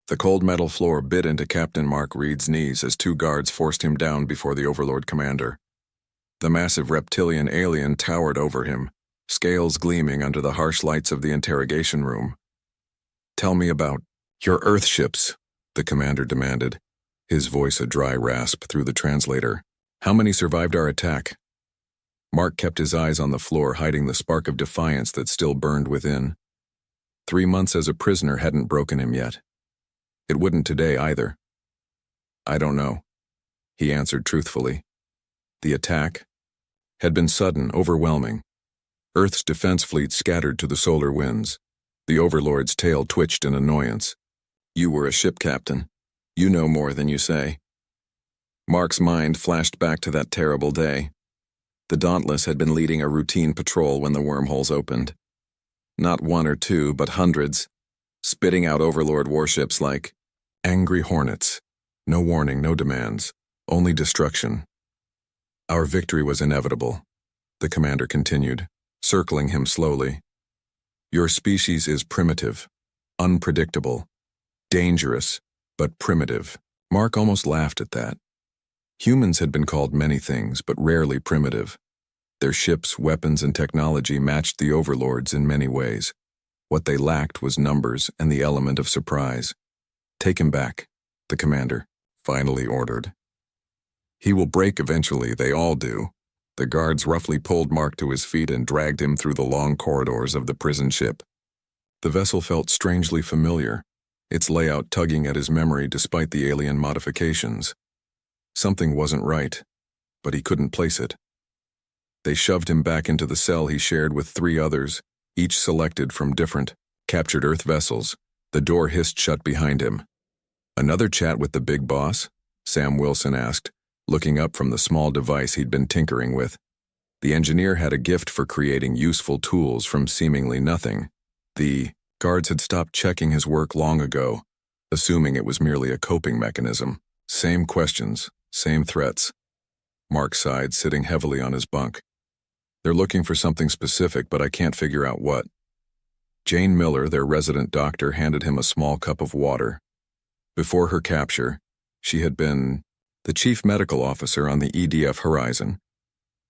The cold metal floor bit into Captain Mark Reed's knees as two guards forced him down before the Overlord commander. The massive reptilian alien towered over him, scales gleaming under the harsh lights of the interrogation room. "Tell me about your Earthships," the commander demanded, his voice a dry rasp through the translator. "How many survived our attack?" Mark kept his eyes on the floor, hiding the spark of defiance that still burned within. 3 months as a prisoner hadn't broken him yet. It wouldn't today either. "I don't know," he answered truthfully. The attack had been sudden, overwhelming. Earth's defense fleet scattered to the solar winds. The Overlord's tail twitched in annoyance. "You were a ship captain. You know more than you say." Mark's mind flashed back to that terrible day. The Dauntless had been leading a routine patrol when the wormholes opened. Not one or two, but hundreds, spitting out Overlord warships like angry hornets. No warning, no demands, only destruction. "Our victory was inevitable," the commander continued, circling him slowly. "Your species is primitive, unpredictable, dangerous, but primitive." Mark almost laughed at that. Humans had been called many things, but rarely primitive. Their ships, weapons, and technology matched the Overlords in many ways. What they lacked was numbers and the element of surprise. "Take him back," the commander finally ordered. "He will break eventually, they all do." The guards roughly pulled Mark to his feet and dragged him through the long corridors of the prison ship. The vessel felt strangely familiar, its layout tugging at his memory despite the alien modifications. Something wasn't right, but he couldn't place it. They shoved him back into the cell he shared with 3 others, each selected from different, captured Earth vessels. The door hissed shut behind him. "Another chat with the big boss?" Sam Wilson asked, looking up from the small device he'd been tinkering with. The engineer had a gift for creating useful tools from seemingly nothing. The guards had stopped checking his work long ago, assuming it was merely a coping mechanism. Same questions, same threats. Mark sighed, sitting heavily on his bunk. "They're looking for something specific, but I can't figure out what." Jane Miller, their resident doctor, handed him a small cup of water. Before her capture, she had been the chief medical officer on the EDF Horizon.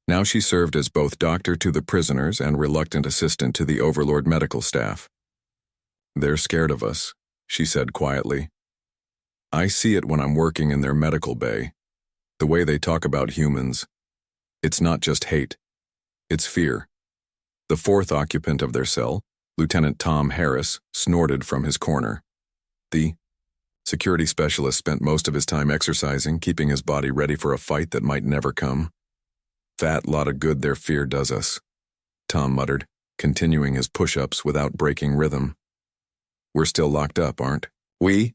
Now she served as both doctor to the prisoners and reluctant assistant to the Overlord medical staff. "They're scared of us," she said quietly. "I see it when I'm working in their medical bay. The way they talk about humans. It's not just hate. It's fear." The 4th occupant of their cell, Lieutenant Tom Harris, snorted from his corner. The security specialist spent most of his time exercising, keeping his body ready for a fight that might never come. "Fat lot of good their fear does us," Tom muttered, continuing his push-ups without breaking rhythm. "We're still locked up, aren't we?"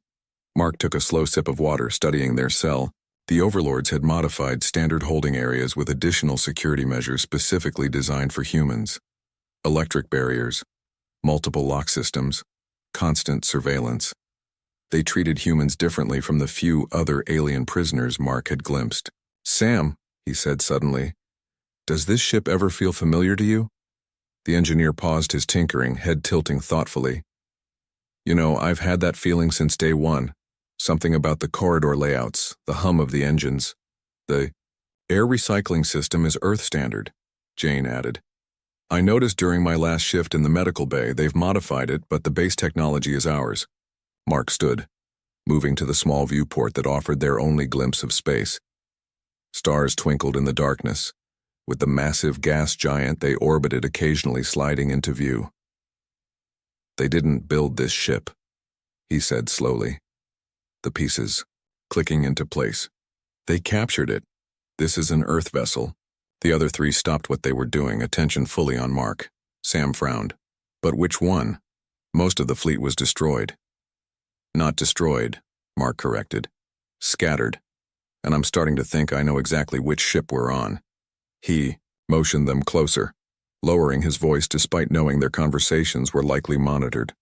Mark took a slow sip of water, studying their cell. The Overlords had modified standard holding areas with additional security measures specifically designed for humans. Electric barriers, multiple lock systems, constant surveillance. They treated humans differently from the few other alien prisoners Mark had glimpsed. "Sam," he said suddenly, "does this ship ever feel familiar to you?" The engineer paused his tinkering, head tilting thoughtfully. "You know, I've had that feeling since day one. Something about the corridor layouts, the hum of the engines. The air recycling system is Earth standard," Jane added. "I noticed during my last shift in the medical bay they've modified it, but the base technology is ours." Mark stood, moving to the small viewport that offered their only glimpse of space. Stars twinkled in the darkness. With the massive gas giant they orbited, occasionally sliding into view. "They didn't build this ship," he said slowly. The pieces, clicking into place. "They captured it. This is an Earth vessel." The other 3 stopped what they were doing, attention fully on Mark. Sam frowned. "But which one? Most of the fleet was destroyed." "Not destroyed," Mark corrected. "Scattered. And I'm starting to think I know exactly which ship we're on." He motioned them closer, lowering his voice despite knowing their conversations were likely monitored.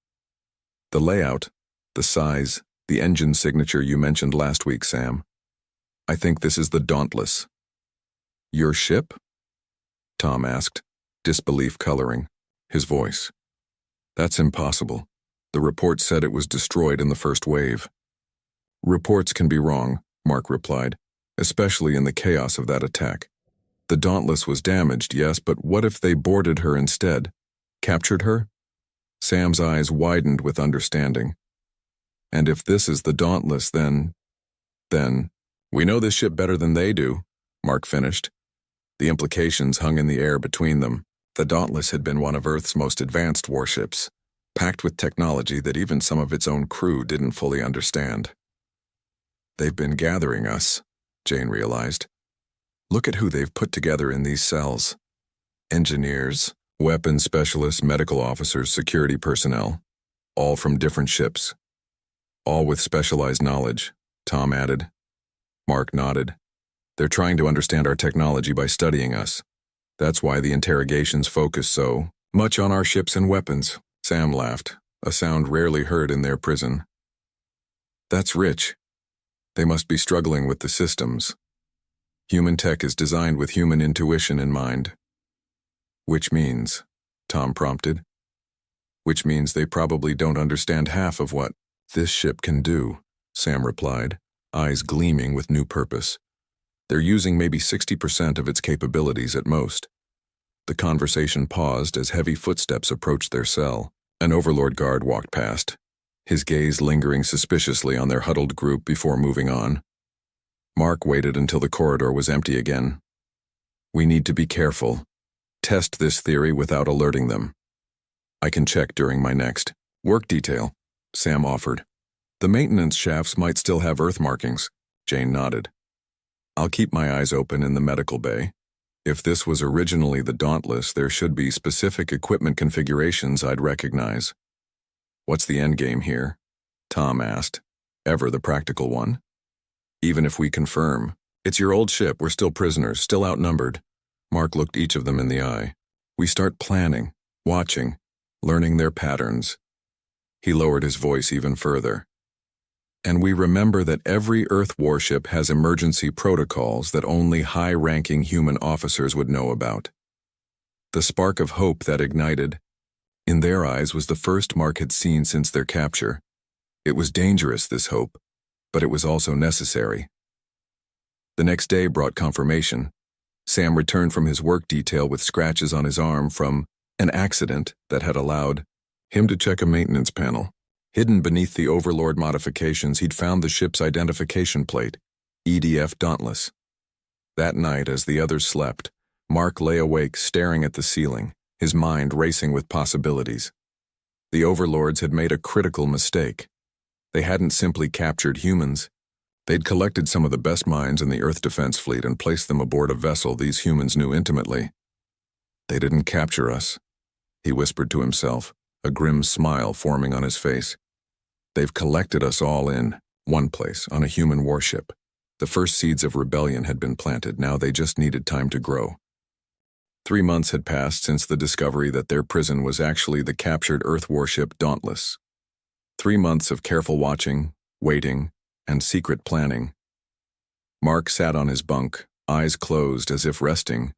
"The layout, the size, the engine signature you mentioned last week, Sam. I think this is the Dauntless." "Your ship?" Tom asked, disbelief coloring his voice. "That's impossible. The report said it was destroyed in the first wave. Reports can be wrong, Mark replied, especially in the chaos of that attack. The Dauntless was damaged, yes, but what if they boarded her instead? Captured her? Sam's eyes widened with understanding. And if this is the Dauntless, then... We know this ship better than they do, Mark finished. The implications hung in the air between them. The Dauntless had been one of Earth's most advanced warships, packed with technology that even some of its own crew didn't fully understand. They've been gathering us, Jane realized. Look at who they've put together in these cells. Engineers, weapons specialists, medical officers, security personnel, all from different ships. All with specialized knowledge, Tom added. Mark nodded. They're trying to understand our technology by studying us. That's why the interrogations focus so much on our ships and weapons. Sam laughed, a sound rarely heard in their prison. That's rich. They must be struggling with the systems. Human tech is designed with human intuition in mind. Which means, Tom prompted. Which means they probably don't understand half of what this ship can do, Sam replied, eyes gleaming with new purpose. They're using maybe 60% of its capabilities at most. The conversation paused as heavy footsteps approached their cell. An Overlord guard walked past, his gaze lingering suspiciously on their huddled group before moving on. Mark waited until the corridor was empty again. We need to be careful. Test this theory without alerting them. I can check during my next work detail, Sam offered. The maintenance shafts might still have Earth markings, Jane nodded. I'll keep my eyes open in the medical bay. If this was originally the Dauntless, there should be specific equipment configurations I'd recognize. What's the endgame here? Tom asked. Ever the practical one? Even if we confirm, it's your old ship, we're still prisoners, still outnumbered. Mark looked each of them in the eye. We start planning, watching, learning their patterns. He lowered his voice even further. And we remember that every Earth warship has emergency protocols that only high-ranking human officers would know about. The spark of hope that ignited, in their eyes, was the first Mark had seen since their capture. It was dangerous, this hope, but it was also necessary. The next day brought confirmation. Sam returned from his work detail with scratches on his arm from an accident that had allowed him to check a maintenance panel. Hidden beneath the Overlord modifications, he'd found the ship's identification plate, EDF Dauntless. That night, as the others slept, Mark lay awake staring at the ceiling, his mind racing with possibilities. The Overlords had made a critical mistake. They hadn't simply captured humans. They'd collected some of the best minds in the Earth Defense Fleet and placed them aboard a vessel these humans knew intimately. They didn't capture us, he whispered to himself, a grim smile forming on his face. They've collected us all in one place, on a human warship. The first seeds of rebellion had been planted, now they just needed time to grow. 3 months had passed since the discovery that their prison was actually the captured Earth warship Dauntless. 3 months of careful watching, waiting, and secret planning. Mark sat on his bunk, eyes closed as if resting,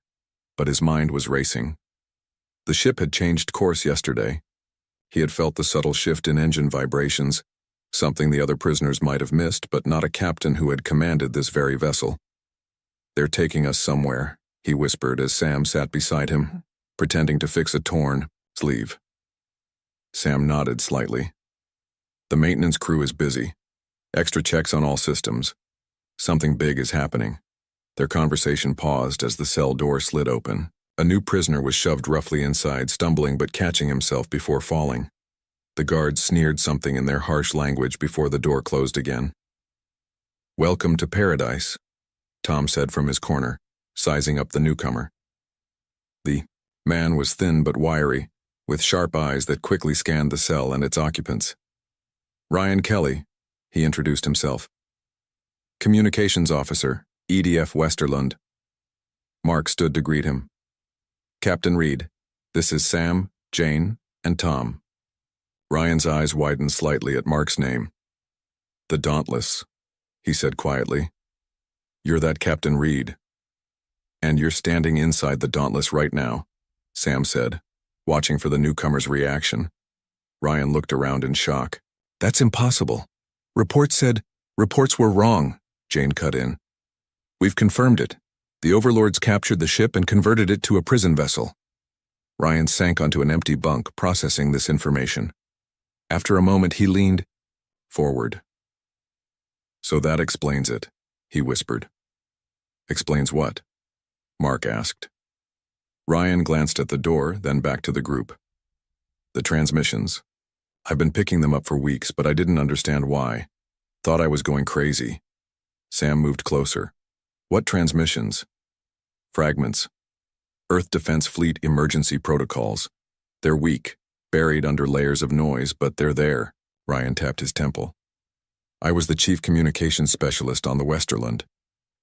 but his mind was racing. The ship had changed course yesterday. He had felt the subtle shift in engine vibrations, something the other prisoners might have missed, but not a captain who had commanded this very vessel. They're taking us somewhere, he whispered as Sam sat beside him, pretending to fix a torn sleeve. Sam nodded slightly. The maintenance crew is busy. Extra checks on all systems. Something big is happening. Their conversation paused as the cell door slid open. A new prisoner was shoved roughly inside, stumbling but catching himself before falling. The guards sneered something in their harsh language before the door closed again. "Welcome to paradise," Tom said from his corner, sizing up the newcomer. The man was thin but wiry, with sharp eyes that quickly scanned the cell and its occupants. "Ryan Kelly," he introduced himself. "Communications officer, EDF Westerlund." Mark stood to greet him. "Captain Reed, this is Sam, Jane, and Tom." Ryan's eyes widened slightly at Mark's name. "The Dauntless," he said quietly. "You're that Captain Reed. And you're standing inside the Dauntless right now," Sam said, watching for the newcomer's reaction. Ryan looked around in shock. That's impossible. Reports were wrong, Jane cut in. We've confirmed it. The overlords captured the ship and converted it to a prison vessel. Ryan sank onto an empty bunk, processing this information. After a moment, he leaned forward. So that explains it, he whispered. Explains what? Mark asked. Ryan glanced at the door, then back to the group. The transmissions. I've been picking them up for weeks, but I didn't understand why. Thought I was going crazy. Sam moved closer. What transmissions? Fragments. Earth Defense Fleet emergency protocols. They're weak, buried under layers of noise, but they're there. Ryan tapped his temple. I was the chief communications specialist on the Westerland.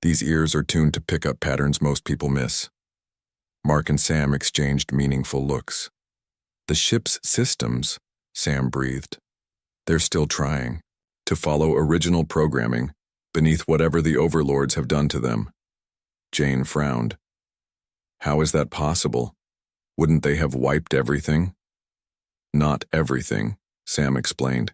These ears are tuned to pick up patterns most people miss. Mark and Sam exchanged meaningful looks. The ship's systems, Sam breathed. They're still trying to follow original programming beneath whatever the overlords have done to them. Jane frowned. How is that possible? Wouldn't they have wiped everything? Not everything, Sam explained.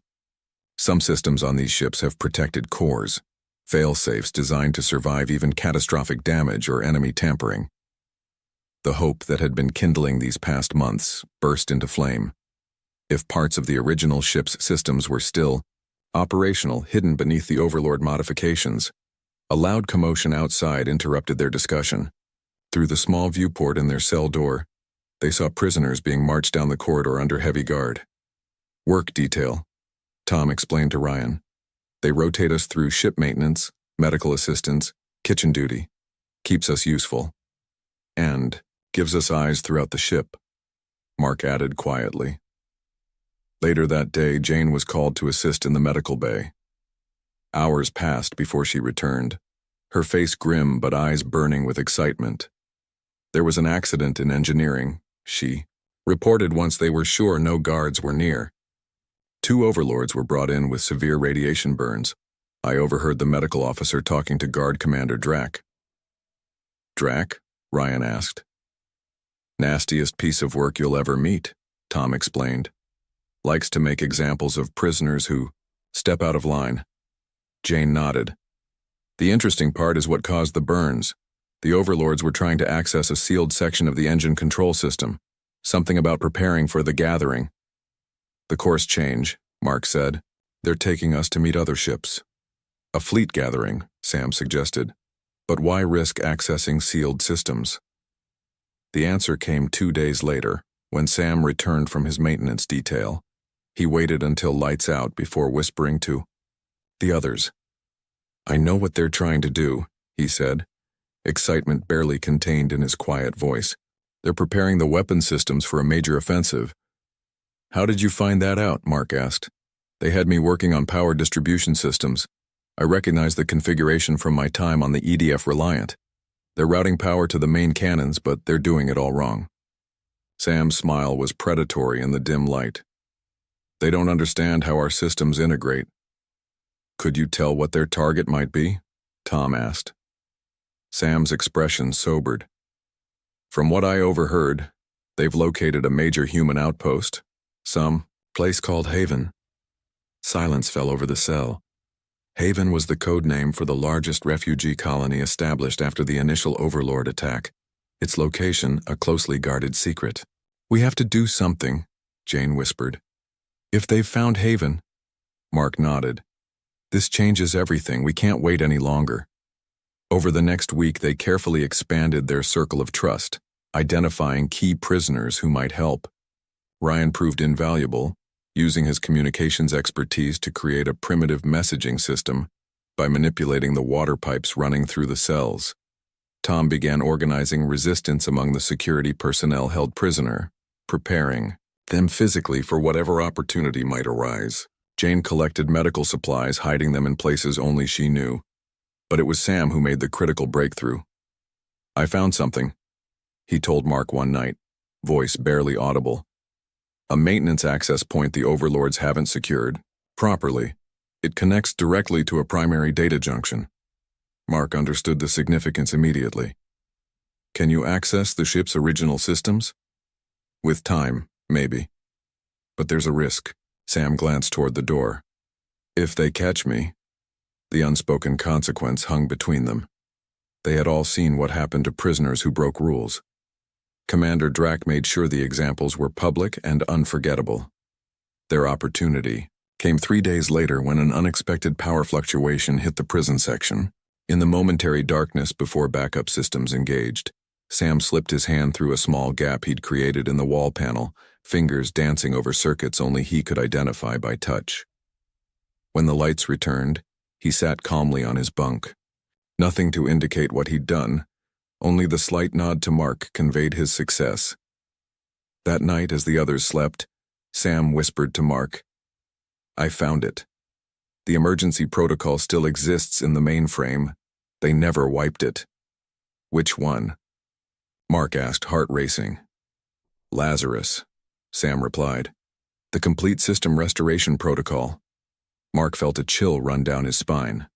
Some systems on these ships have protected cores, fail-safes designed to survive even catastrophic damage or enemy tampering. The hope that had been kindling these past months burst into flame. If parts of the original ship's systems were still operational, hidden beneath the overlord modifications, a loud commotion outside interrupted their discussion. Through the small viewport in their cell door, they saw prisoners being marched down the corridor under heavy guard. Work detail, Tom explained to Ryan. They rotate us through ship maintenance, medical assistance, kitchen duty. Keeps us useful. And gives us eyes throughout the ship, Mark added quietly. Later that day, Jane was called to assist in the medical bay. Hours passed before she returned, her face grim but eyes burning with excitement. There was an accident in engineering, she reported once they were sure no guards were near. 2 overlords were brought in with severe radiation burns. I overheard the medical officer talking to Guard Commander Drac. Drac? Ryan asked. Nastiest piece of work you'll ever meet, Tom explained. Likes to make examples of prisoners who step out of line. Jane nodded. The interesting part is what caused the burns. The overlords were trying to access a sealed section of the engine control system. Something about preparing for the gathering. The course change, Mark said. They're taking us to meet other ships. A fleet gathering, Sam suggested. But why risk accessing sealed systems? The answer came 2 days later, when Sam returned from his maintenance detail. He waited until lights out before whispering to the others. I know what they're trying to do, he said, excitement barely contained in his quiet voice. They're preparing the weapon systems for a major offensive. How did you find that out? Mark asked. They had me working on power distribution systems. I recognized the configuration from my time on the EDF Reliant. They're routing power to the main cannons, but they're doing it all wrong. Sam's smile was predatory in the dim light. They don't understand how our systems integrate. Could you tell what their target might be? Tom asked. Sam's expression sobered. From what I overheard, they've located a major human outpost, some place called Haven. Silence fell over the cell. Haven was the code name for the largest refugee colony established after the initial Overlord attack. Its location, a closely guarded secret. We have to do something, Jane whispered. If they've found Haven, Mark nodded. This changes everything. We can't wait any longer. Over the next week, they carefully expanded their circle of trust, identifying key prisoners who might help. Ryan proved invaluable, using his communications expertise to create a primitive messaging system by manipulating the water pipes running through the cells. Tom began organizing resistance among the security personnel held prisoner, preparing them physically for whatever opportunity might arise. Jane collected medical supplies, hiding them in places only she knew. But it was Sam who made the critical breakthrough. I found something, he told Mark one night, voice barely audible. A maintenance access point the overlords haven't secured properly. It connects directly to a primary data junction. Mark understood the significance immediately. Can you access the ship's original systems? With time, maybe. But there's a risk. Sam glanced toward the door. If they catch me, the unspoken consequence hung between them. They had all seen what happened to prisoners who broke rules. Commander Drac made sure the examples were public and unforgettable. Their opportunity came 3 days later when an unexpected power fluctuation hit the prison section. In the momentary darkness before backup systems engaged, Sam slipped his hand through a small gap he'd created in the wall panel, fingers dancing over circuits only he could identify by touch. When the lights returned, he sat calmly on his bunk. Nothing to indicate what he'd done, only the slight nod to Mark conveyed his success. That night, as the others slept, Sam whispered to Mark, "I found it. The emergency protocol still exists in the mainframe. They never wiped it." "Which one?" Mark asked, heart racing. "Lazarus," Sam replied. "The complete system restoration protocol." Mark felt a chill run down his spine.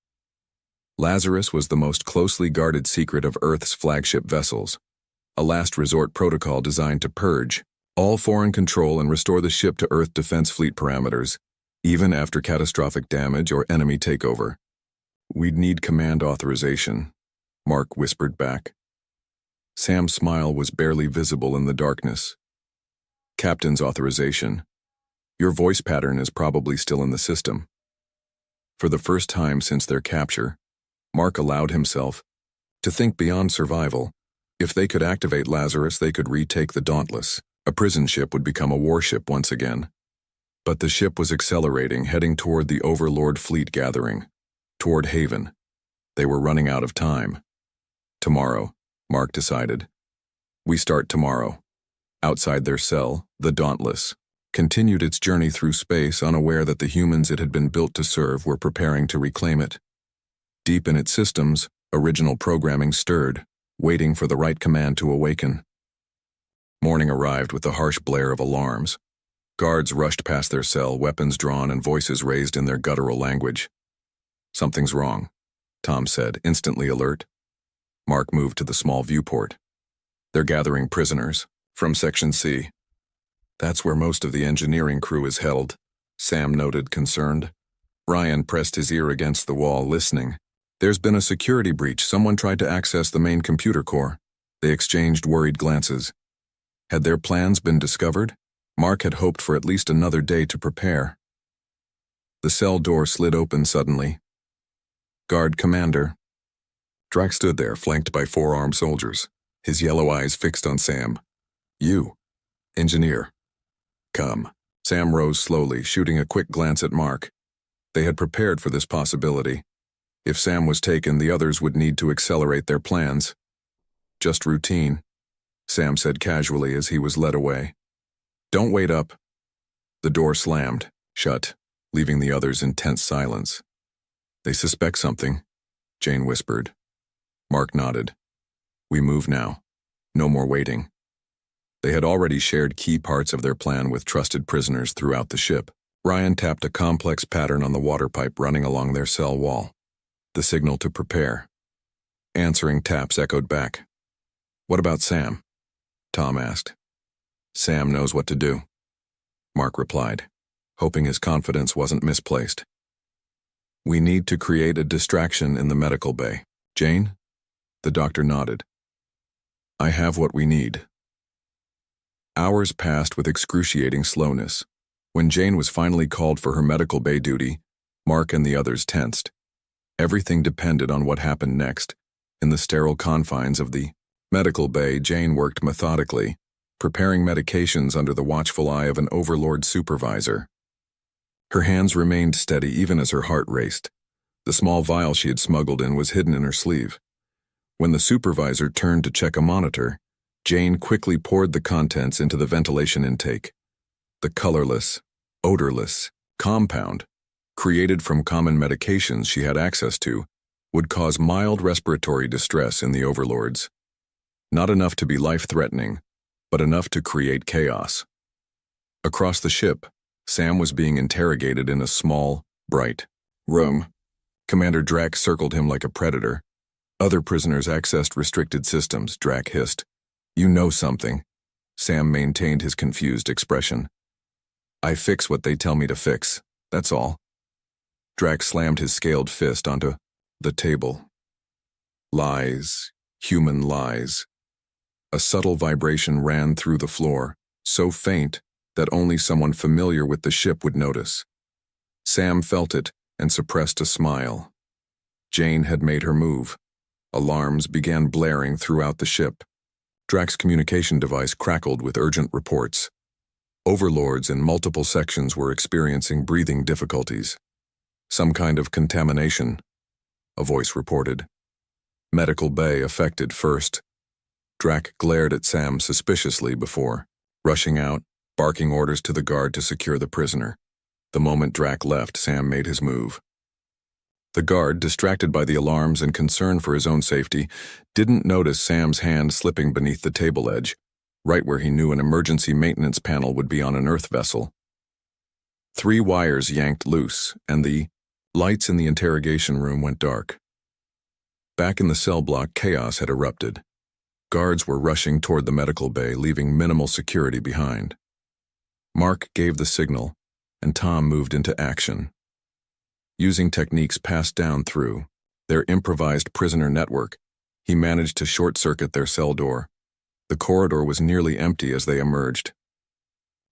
Lazarus was the most closely guarded secret of Earth's flagship vessels, a last resort protocol designed to purge all foreign control and restore the ship to Earth Defense Fleet parameters, even after catastrophic damage or enemy takeover. "We'd need command authorization," Mark whispered back. Sam's smile was barely visible in the darkness. "Captain's authorization. Your voice pattern is probably still in the system." For the first time since their capture, Mark allowed himself to think beyond survival. If they could activate Lazarus, they could retake the Dauntless. A prison ship would become a warship once again. But the ship was accelerating, heading toward the Overlord fleet gathering, toward Haven. They were running out of time. Tomorrow, Mark decided. We start tomorrow. Outside their cell, the Dauntless continued its journey through space, unaware that the humans it had been built to serve were preparing to reclaim it. Deep in its systems, original programming stirred, waiting for the right command to awaken. Morning arrived with the harsh blare of alarms. Guards rushed past their cell, weapons drawn and voices raised in their guttural language. "Something's wrong," Tom said, instantly alert. Mark moved to the small viewport. "They're gathering prisoners from Section C." "That's where most of the engineering crew is held," Sam noted, concerned. Ryan pressed his ear against the wall, listening. "There's been a security breach. Someone tried to access the main computer core." They exchanged worried glances. Had their plans been discovered? Mark had hoped for at least another day to prepare. The cell door slid open suddenly. "Guard Commander." Drac stood there, flanked by 4 armed soldiers, his yellow eyes fixed on Sam. "You, engineer. Come." Sam rose slowly, shooting a quick glance at Mark. They had prepared for this possibility. If Sam was taken, the others would need to accelerate their plans. "Just routine," Sam said casually as he was led away. "Don't wait up." The door slammed shut, leaving the others in tense silence. "They suspect something," Jane whispered. Mark nodded. "We move now. No more waiting." They had already shared key parts of their plan with trusted prisoners throughout the ship. Ryan tapped a complex pattern on the water pipe running along their cell wall. The signal to prepare. Answering taps echoed back. "What about Sam?" Tom asked. "Sam knows what to do," Mark replied, hoping his confidence wasn't misplaced. "We need to create a distraction in the medical bay. Jane?" The doctor nodded. "I have what we need." Hours passed with excruciating slowness. When Jane was finally called for her medical bay duty, Mark and the others tensed. Everything depended on what happened next. In the sterile confines of the medical bay, Jane worked methodically, preparing medications under the watchful eye of an overlord supervisor. Her hands remained steady even as her heart raced. The small vial she had smuggled in was hidden in her sleeve. When the supervisor turned to check a monitor, Jane quickly poured the contents into the ventilation intake. The colorless, odorless compound, created from common medications she had access to, would cause mild respiratory distress in the overlords. Not enough to be life-threatening, but enough to create chaos. Across the ship, Sam was being interrogated in a small, bright room. Commander Drac circled him like a predator. Other prisoners accessed restricted systems, Drac hissed. "You know something." Sam maintained his confused expression. I fix what they tell me to fix, that's all. Drax slammed his scaled fist onto the table. Lies, human lies. A subtle vibration ran through the floor, so faint that only someone familiar with the ship would notice. Sam felt it and suppressed a smile. Jane had made her move. Alarms began blaring throughout the ship. Drax's communication device crackled with urgent reports. Overlords in multiple sections were experiencing breathing difficulties. Some kind of contamination, a voice reported. Medical bay affected first. Drax glared at Sam suspiciously before rushing out, barking orders to the guard to secure the prisoner. The moment Drax left, Sam made his move. The guard, distracted by the alarms and concern for his own safety, didn't notice Sam's hand slipping beneath the table edge, right where he knew an emergency maintenance panel would be on an Earth vessel. 3 wires yanked loose, and the lights in the interrogation room went dark. Back in the cell block, chaos had erupted. Guards were rushing toward the medical bay, leaving minimal security behind. Mark gave the signal, and Tom moved into action. Using techniques passed down through their improvised prisoner network, he managed to short-circuit their cell door. The corridor was nearly empty as they emerged.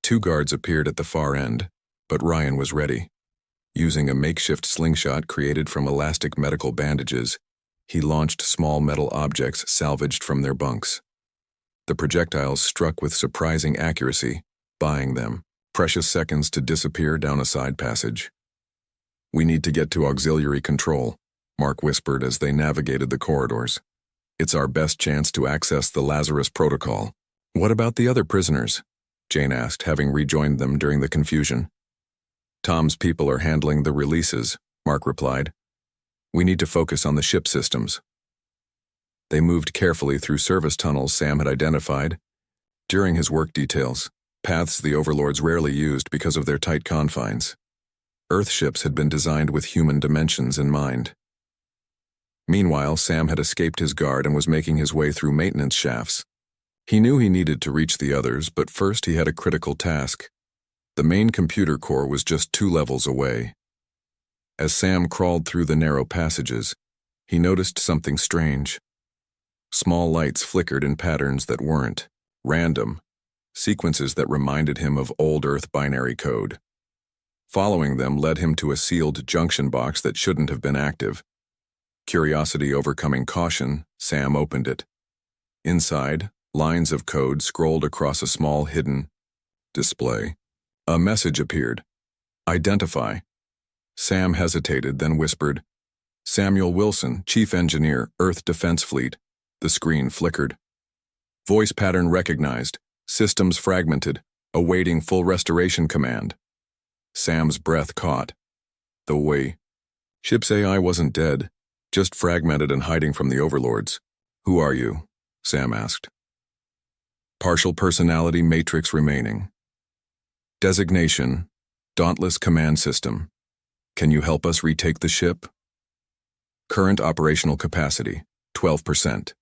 2 guards appeared at the far end, but Ryan was ready. Using a makeshift slingshot created from elastic medical bandages, he launched small metal objects salvaged from their bunks. The projectiles struck with surprising accuracy, buying them precious seconds to disappear down a side passage. "We need to get to auxiliary control," Mark whispered as they navigated the corridors. "It's our best chance to access the Lazarus Protocol." "What about the other prisoners?" Jane asked, having rejoined them during the confusion. "Tom's people are handling the releases," Mark replied. "We need to focus on the ship systems." They moved carefully through service tunnels Sam had identified. During his work details, paths the overlords rarely used because of their tight confines. Earth ships had been designed with human dimensions in mind. Meanwhile, Sam had escaped his guard and was making his way through maintenance shafts. He knew he needed to reach the others, but first he had a critical task. The main computer core was just 2 levels away. As Sam crawled through the narrow passages, he noticed something strange. Small lights flickered in patterns that weren't random, sequences that reminded him of old Earth binary code. Following them led him to a sealed junction box that shouldn't have been active. Curiosity overcoming caution, Sam opened it. Inside, lines of code scrolled across a small hidden display. A message appeared. "Identify." Sam hesitated, then whispered, "Samuel Wilson, Chief Engineer, Earth Defense Fleet." The screen flickered. Voice pattern recognized. Systems fragmented. Awaiting full restoration command. Sam's breath caught. The way. Ship's AI wasn't dead, just fragmented and hiding from the overlords. "Who are you?" Sam asked. "Partial personality matrix remaining. Designation, Dauntless Command System. Can you help us retake the ship? Current operational capacity, 12%.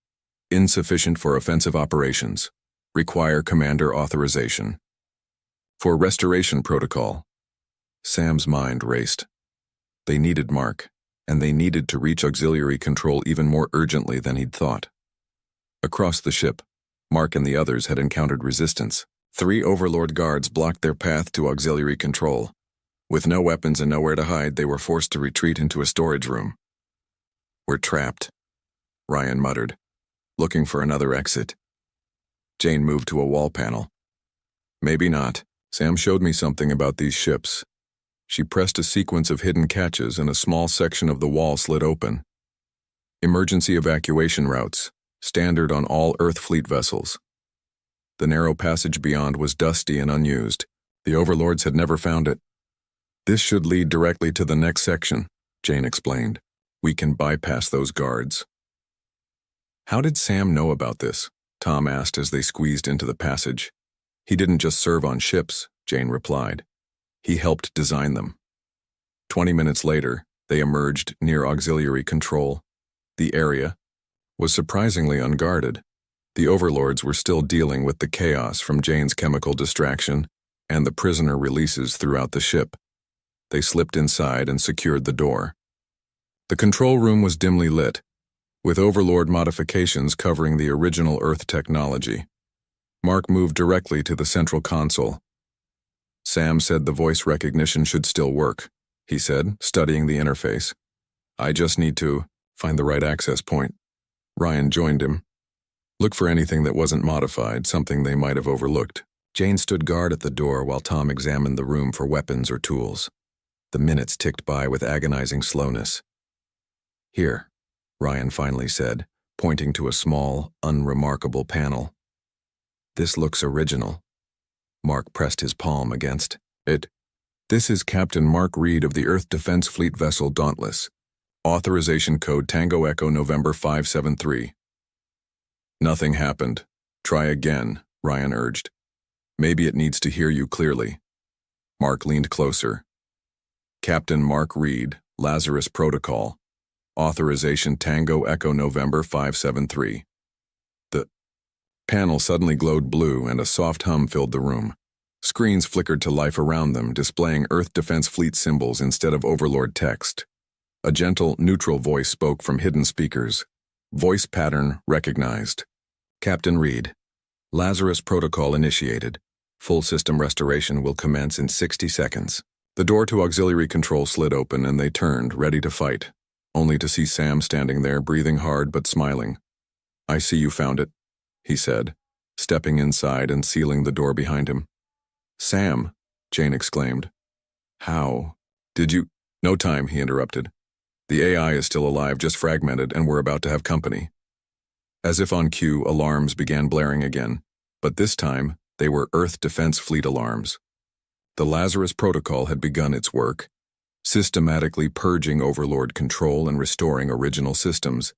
Insufficient for offensive operations. Require commander authorization. For restoration protocol." Sam's mind raced. They needed Mark, and they needed to reach auxiliary control even more urgently than he'd thought. Across the ship, Mark and the others had encountered resistance. 3 Overlord guards blocked their path to auxiliary control. With no weapons and nowhere to hide, they were forced to retreat into a storage room. "We're trapped," Ryan muttered, looking for another exit. Jane moved to a wall panel. "Maybe not. Sam showed me something about these ships." She pressed a sequence of hidden catches and a small section of the wall slid open. "Emergency evacuation routes, standard on all Earth fleet vessels." The narrow passage beyond was dusty and unused. The overlords had never found it. "This should lead directly to the next section," Jane explained. "We can bypass those guards." "How did Sam know about this?" Tom asked as they squeezed into the passage. "He didn't just serve on ships," Jane replied. "He helped design them." 20 minutes later, they emerged near auxiliary control. The area was surprisingly unguarded. The overlords were still dealing with the chaos from Jane's chemical distraction, and the prisoner releases throughout the ship. They slipped inside and secured the door. The control room was dimly lit, with Overlord modifications covering the original Earth technology. Mark moved directly to the central console. Sam said the voice recognition should still work, he said, studying the interface. I just need to find the right access point. Ryan joined him. Look for anything that wasn't modified, something they might have overlooked. Jane stood guard at the door while Tom examined the room for weapons or tools. The minutes ticked by with agonizing slowness. Here, Ryan finally said, pointing to a small, unremarkable panel. This looks original. Mark pressed his palm against it. This is Captain Mark Reed of the Earth Defense Fleet vessel Dauntless. Authorization code Tango Echo November 573. Nothing happened. Try again, Ryan urged. Maybe it needs to hear you clearly. Mark leaned closer. Captain Mark Reed, Lazarus Protocol. Authorization Tango Echo November 573. The panel suddenly glowed blue and a soft hum filled the room. Screens flickered to life around them, displaying Earth Defense Fleet symbols instead of Overlord text. A gentle, neutral voice spoke from hidden speakers. Voice pattern recognized. Captain Reed. Lazarus Protocol initiated. Full system restoration will commence in 60 seconds. The door to auxiliary control slid open and they turned, ready to fight, only to see Sam standing there, breathing hard but smiling. I see you found it, he said, stepping inside and sealing the door behind him. Sam, Jane exclaimed. How? Did you? No time, he interrupted. The AI is still alive, just fragmented, and we're about to have company. As if on cue, alarms began blaring again, but this time, they were Earth Defense Fleet alarms. The Lazarus Protocol had begun its work, systematically purging Overlord control and restoring original systems.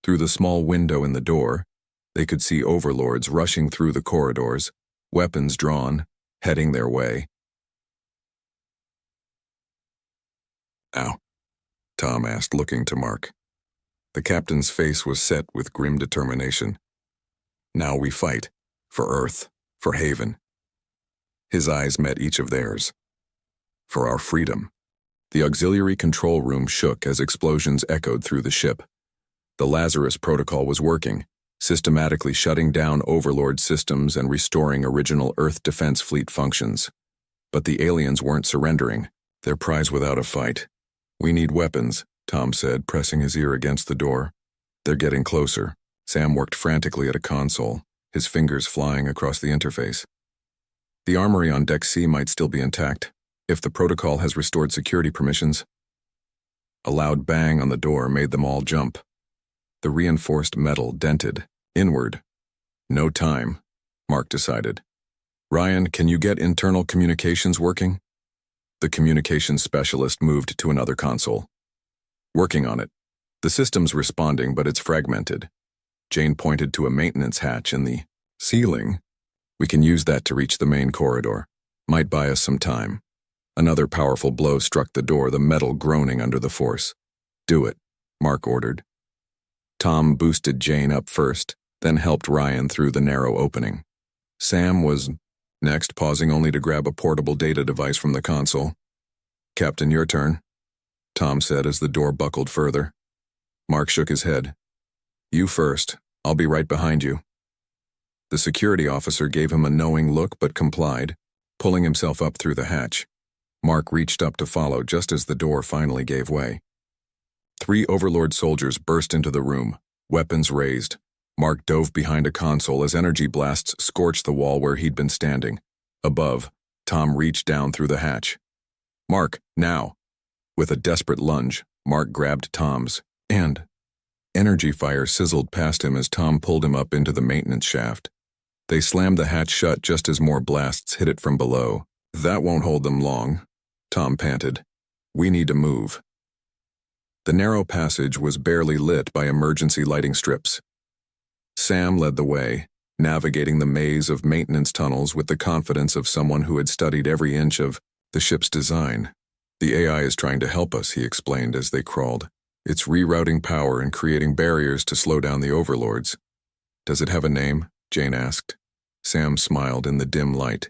Through the small window in the door, they could see Overlords rushing through the corridors, weapons drawn, heading their way. Now, Tom asked, looking to Mark. The captain's face was set with grim determination. Now we fight. For Earth. For Haven. His eyes met each of theirs. For our freedom. The auxiliary control room shook as explosions echoed through the ship. The Lazarus Protocol was working, systematically shutting down Overlord systems and restoring original Earth Defense Fleet functions. But the aliens weren't surrendering, their prize without a fight. We need weapons, Tom said, pressing his ear against the door. They're getting closer. Sam worked frantically at a console, his fingers flying across the interface. The armory on Deck C might still be intact, if the protocol has restored security permissions. A loud bang on the door made them all jump. The reinforced metal dented, inward. No time, Mark decided. Ryan, can you get internal communications working? The communications specialist moved to another console. Working on it. The system's responding, but it's fragmented. Jane pointed to a maintenance hatch in the ceiling. We can use that to reach the main corridor. Might buy us some time. Another powerful blow struck the door, the metal groaning under the force. Do it, Mark ordered. Tom boosted Jane up first, then helped Ryan through the narrow opening. Sam was next, pausing only to grab a portable data device from the console. Captain, your turn, Tom said as the door buckled further. Mark shook his head. You first. I'll be right behind you. The security officer gave him a knowing look but complied, pulling himself up through the hatch. Mark reached up to follow just as the door finally gave way. 3 Overlord soldiers burst into the room, weapons raised. Mark dove behind a console as energy blasts scorched the wall where he'd been standing. Above, Tom reached down through the hatch. Mark, now! With a desperate lunge, Mark grabbed Tom's, and energy fire sizzled past him as Tom pulled him up into the maintenance shaft. They slammed the hatch shut just as more blasts hit it from below. That won't hold them long, Tom panted. We need to move. The narrow passage was barely lit by emergency lighting strips. Sam led the way, navigating the maze of maintenance tunnels with the confidence of someone who had studied every inch of the ship's design. The AI is trying to help us, he explained as they crawled. It's rerouting power and creating barriers to slow down the overlords. Does it have a name? Jane asked. Sam smiled in the dim light.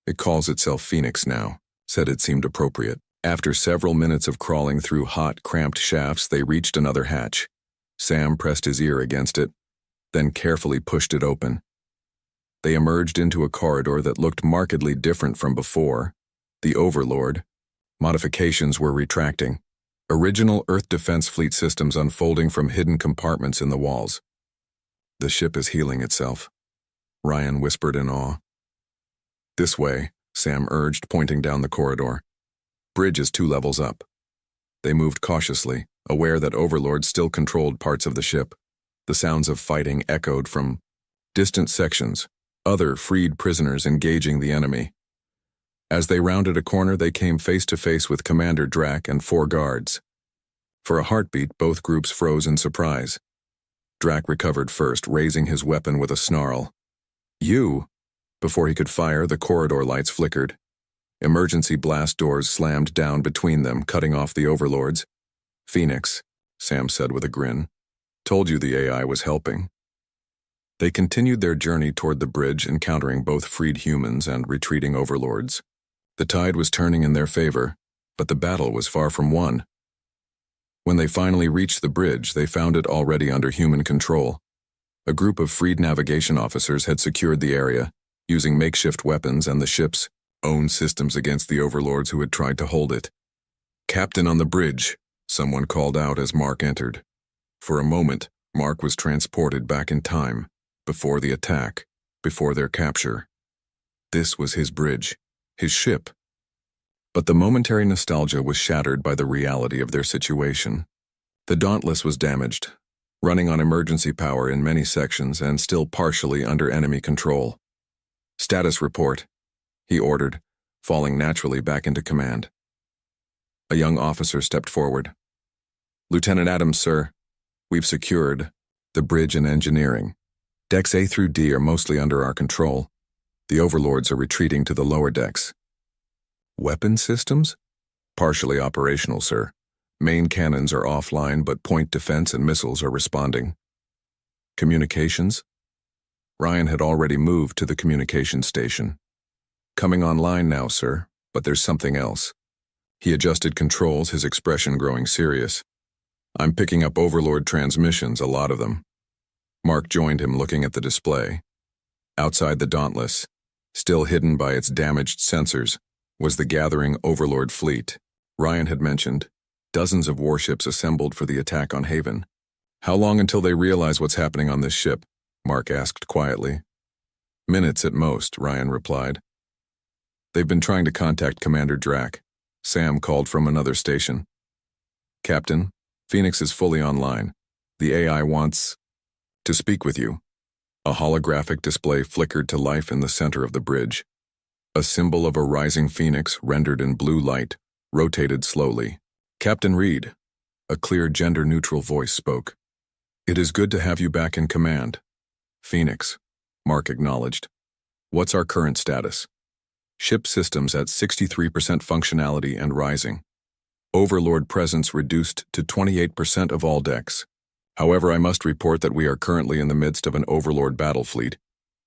It calls itself Phoenix now, said it seemed appropriate. After several minutes of crawling through hot, cramped shafts, they reached another hatch. Sam pressed his ear against it, then carefully pushed it open. They emerged into a corridor that looked markedly different from before. The Overlord. Modifications were retracting. Original Earth Defense Fleet systems unfolding from hidden compartments in the walls. The ship is healing itself, Ryan whispered in awe. This way, Sam urged, pointing down the corridor. Bridge is 2 levels up. They moved cautiously, aware that Overlord still controlled parts of the ship. The sounds of fighting echoed from distant sections, other freed prisoners engaging the enemy. As they rounded a corner, they came face to face with Commander Drac and 4 guards. For a heartbeat, both groups froze in surprise. Drac recovered first, raising his weapon with a snarl. You! Before he could fire, the corridor lights flickered. Emergency blast doors slammed down between them, cutting off the overlords. Phoenix, Sam said with a grin. Told you the AI was helping. They continued their journey toward the bridge, encountering both freed humans and retreating overlords. The tide was turning in their favor, but the battle was far from won. When they finally reached the bridge, they found it already under human control. A group of freed navigation officers had secured the area, using makeshift weapons and the ship's own systems against the overlords who had tried to hold it. "Captain on the bridge," someone called out as Mark entered. For a moment, Mark was transported back in time, before the attack, before their capture. This was his bridge, his ship. But the momentary nostalgia was shattered by the reality of their situation. The Dauntless was damaged, running on emergency power in many sections and still partially under enemy control. "Status report," he ordered, falling naturally back into command. A young officer stepped forward. "Lieutenant Adams, sir. We've secured the bridge and engineering. Decks A through D are mostly under our control. The overlords are retreating to the lower decks." "Weapon systems?" "Partially operational, sir. Main cannons are offline, but point defense and missiles are responding." "Communications?" Ryan had already moved to the communication station. "Coming online now, sir, but there's something else." He adjusted controls, his expression growing serious. "I'm picking up Overlord transmissions, a lot of them." Mark joined him, looking at the display. Outside the Dauntless, still hidden by its damaged sensors, was the gathering Overlord fleet. Ryan had mentioned dozens of warships assembled for the attack on Haven. "How long until they realize what's happening on this ship?" Mark asked quietly. "Minutes at most," Ryan replied. "They've been trying to contact Commander Drac," Sam called from another station. "Captain, Phoenix is fully online. The AI wants to speak with you." A holographic display flickered to life in the center of the bridge. A symbol of a rising phoenix, rendered in blue light, rotated slowly. "Captain Reed," a clear gender-neutral voice spoke. "It is good to have you back in command." "Phoenix," Mark acknowledged. "What's our current status?" "Ship systems at 63% functionality and rising. Overlord presence reduced to 28% of all decks. However, I must report that we are currently in the midst of an Overlord battle fleet,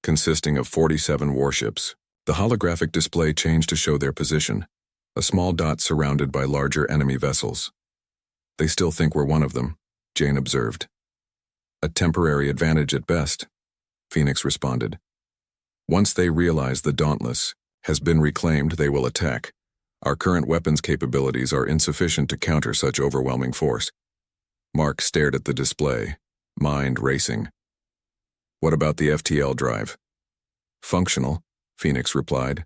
consisting of 47 warships." The holographic display changed to show their position, a small dot surrounded by larger enemy vessels. "They still think we're one of them," Jane observed. "A temporary advantage at best," Phoenix responded. "Once they realize the Dauntless has been reclaimed, they will attack. Our current weapons capabilities are insufficient to counter such overwhelming force." Mark stared at the display, mind racing. "What about the FTL drive?" "Functional," Phoenix replied.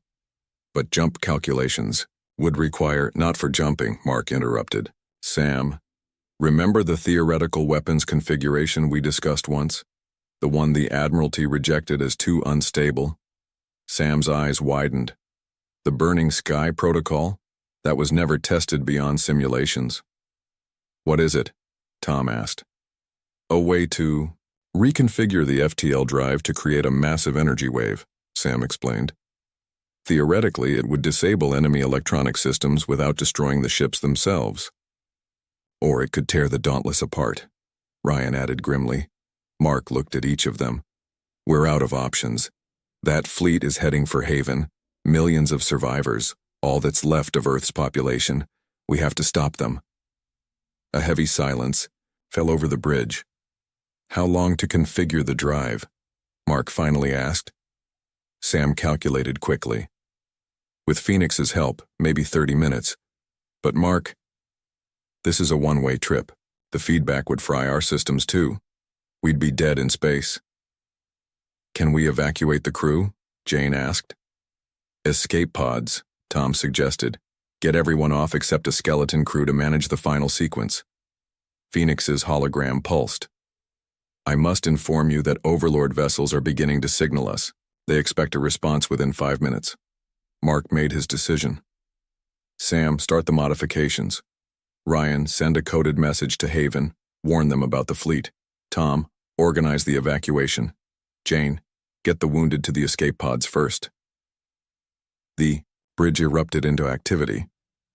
"But jump calculations would require—" "Not for jumping," Mark interrupted. "Sam, remember the theoretical weapons configuration we discussed once? The one the Admiralty rejected as too unstable?" Sam's eyes widened. "The Burning Sky Protocol? That was never tested beyond simulations." "What is it?" Tom asked. "A way to reconfigure the FTL drive to create a massive energy wave," Sam explained. "Theoretically, it would disable enemy electronic systems without destroying the ships themselves. Or it could tear the Dauntless apart," Ryan added grimly. Mark looked at each of them. "We're out of options. That fleet is heading for Haven. Millions of survivors, all that's left of Earth's population. We have to stop them. A heavy silence fell over the bridge. How long to configure the drive? Mark finally asked. Sam calculated quickly. With Phoenix's help, maybe 30 minutes. But Mark, this is a one-way trip. The feedback would fry our systems too. We'd be dead in space. Can we evacuate the crew? Jane asked. Escape pods, Tom suggested. Get everyone off except a skeleton crew to manage the final sequence. Phoenix's hologram pulsed. I must inform you that Overlord vessels are beginning to signal us. They expect a response within 5 minutes. Mark made his decision. Sam, start the modifications. Ryan, send a coded message to Haven. Warn them about the fleet. Tom, organize the evacuation. Jane, get the wounded to the escape pods first. The bridge erupted into activity.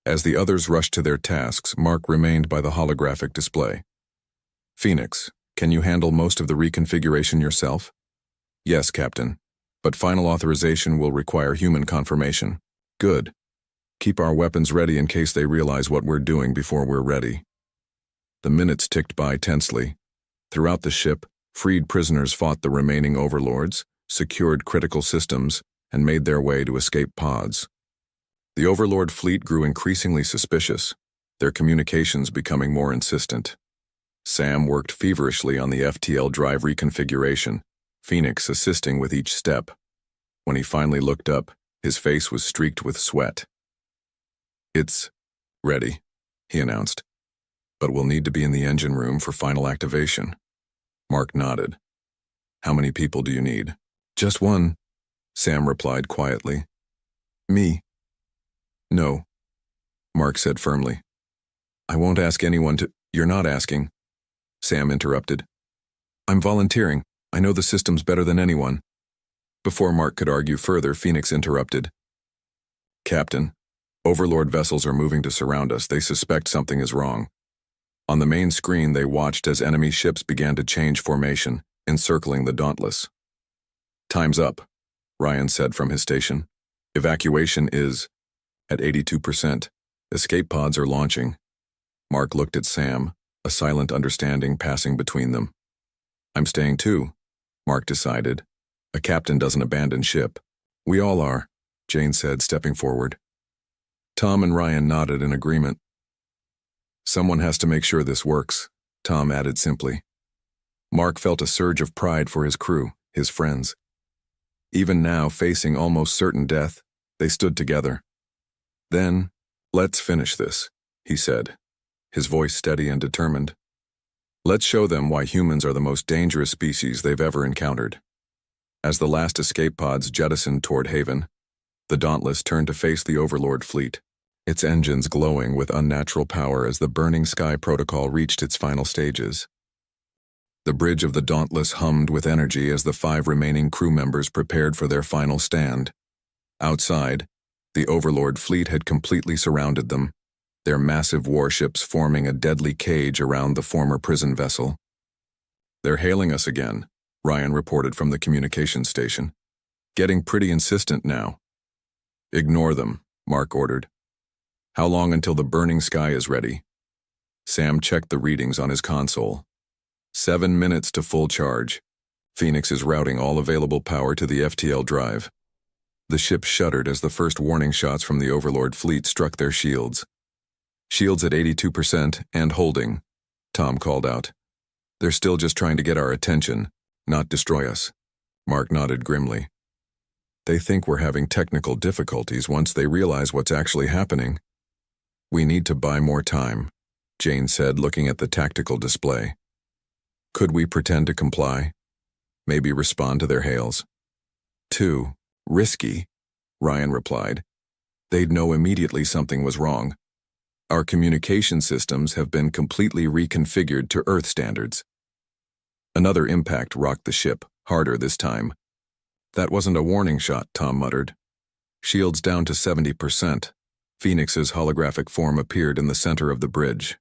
As the others rushed to their tasks, Mark remained by the holographic display. Phoenix, can you handle most of the reconfiguration yourself? Yes, Captain. But final authorization will require human confirmation. Good. Keep our weapons ready in case they realize what we're doing before we're ready. The minutes ticked by tensely. Throughout the ship, freed prisoners fought the remaining overlords, secured critical systems, and made their way to escape pods. The Overlord fleet grew increasingly suspicious, their communications becoming more insistent. Sam worked feverishly on the FTL drive reconfiguration, Phoenix assisting with each step. When he finally looked up, his face was streaked with sweat. It's ready, he announced, but we'll need to be in the engine room for final activation. Mark nodded. How many people do you need? Just one, Sam replied quietly. Me? No, Mark said firmly. I won't ask anyone to— You're not asking, Sam interrupted. I'm volunteering. I know the systems better than anyone. Before Mark could argue further, Phoenix interrupted. Captain, Overlord vessels are moving to surround us. They suspect something is wrong. On the main screen, they watched as enemy ships began to change formation, encircling the Dauntless. Time's up, Ryan said from his station. Evacuation is at 82%. Escape pods are launching. Mark looked at Sam, a silent understanding passing between them. I'm staying too, Mark decided. A captain doesn't abandon ship. We all are, Jane said, stepping forward. Tom and Ryan nodded in agreement. Someone has to make sure this works, Tom added simply. Mark felt a surge of pride for his crew, his friends. Even now, facing almost certain death, they stood together. Then, let's finish this, he said, his voice steady and determined. Let's show them why humans are the most dangerous species they've ever encountered. As the last escape pods jettisoned toward Haven, the Dauntless turned to face the Overlord fleet, its engines glowing with unnatural power as the Burning Sky Protocol reached its final stages. The bridge of the Dauntless hummed with energy as the 5 remaining crew members prepared for their final stand. Outside, the Overlord fleet had completely surrounded them, their massive warships forming a deadly cage around the former prison vessel. They're hailing us again, Ryan reported from the communications station. Getting pretty insistent now. Ignore them, Mark ordered. How long until the Burning Sky is ready? Sam checked the readings on his console. 7 minutes to full charge. Phoenix is routing all available power to the FTL drive. The ship shuddered as the first warning shots from the Overlord fleet struck their shields. Shields at 82% and holding, Tom called out. They're still just trying to get our attention, not destroy us. Mark nodded grimly. They think we're having technical difficulties once they realize what's actually happening. We need to buy more time, Jane said, looking at the tactical display. Could we pretend to comply? Maybe respond to their hails? Too risky, Ryan replied. They'd know immediately something was wrong. Our communication systems have been completely reconfigured to Earth standards. Another impact rocked the ship, harder this time. That wasn't a warning shot, Tom muttered. Shields down to 70%. Phoenix's holographic form appeared in the center of the bridge.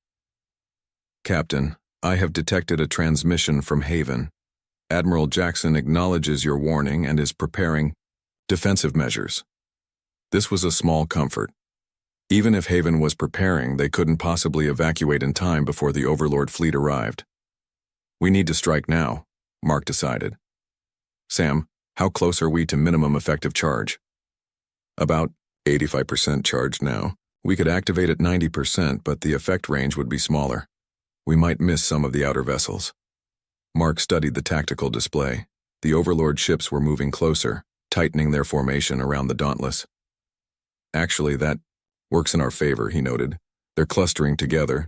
Captain, I have detected a transmission from Haven. Admiral Jackson acknowledges your warning and is preparing defensive measures. This was a small comfort. Even if Haven was preparing, they couldn't possibly evacuate in time before the Overlord fleet arrived. We need to strike now, Mark decided. Sam, how close are we to minimum effective charge? About 85% charged now. We could activate at 90%, but the effect range would be smaller. We might miss some of the outer vessels. Mark studied the tactical display. The Overlord ships were moving closer, tightening their formation around the Dauntless. Actually, that works in our favor, he noted. They're clustering together.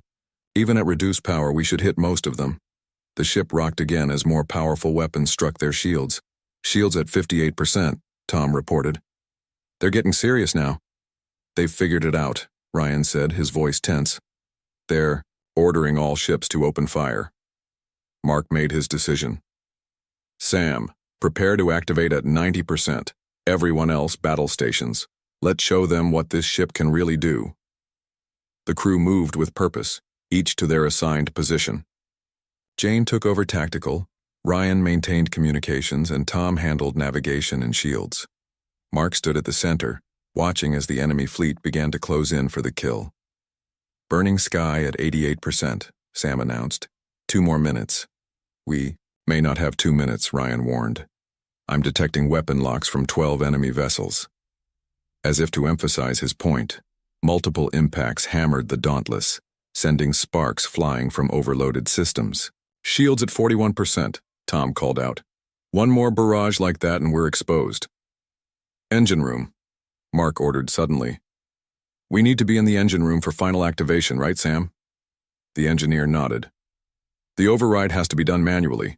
Even at reduced power, we should hit most of them. The ship rocked again as more powerful weapons struck their shields. Shields at 58%, Tom reported. They're getting serious now. They've figured it out, Ryan said, his voice tense. They're ordering all ships to open fire. Mark made his decision. Sam, prepare to activate at 90%. Everyone else, battle stations. Let's show them what this ship can really do. The crew moved with purpose, each to their assigned position. Jane took over tactical, Ryan maintained communications, and Tom handled navigation and shields. Mark stood at the center, watching as the enemy fleet began to close in for the kill. Burning sky at 88%, Sam announced. 2 more minutes. We may not have 2 minutes, Ryan warned. I'm detecting weapon locks from 12 enemy vessels. As if to emphasize his point, multiple impacts hammered the Dauntless, sending sparks flying from overloaded systems. Shields at 41%, Tom called out. 1 more barrage like that and we're exposed. Engine room, Mark ordered suddenly. We need to be in the engine room for final activation, right, Sam? The engineer nodded. The override has to be done manually.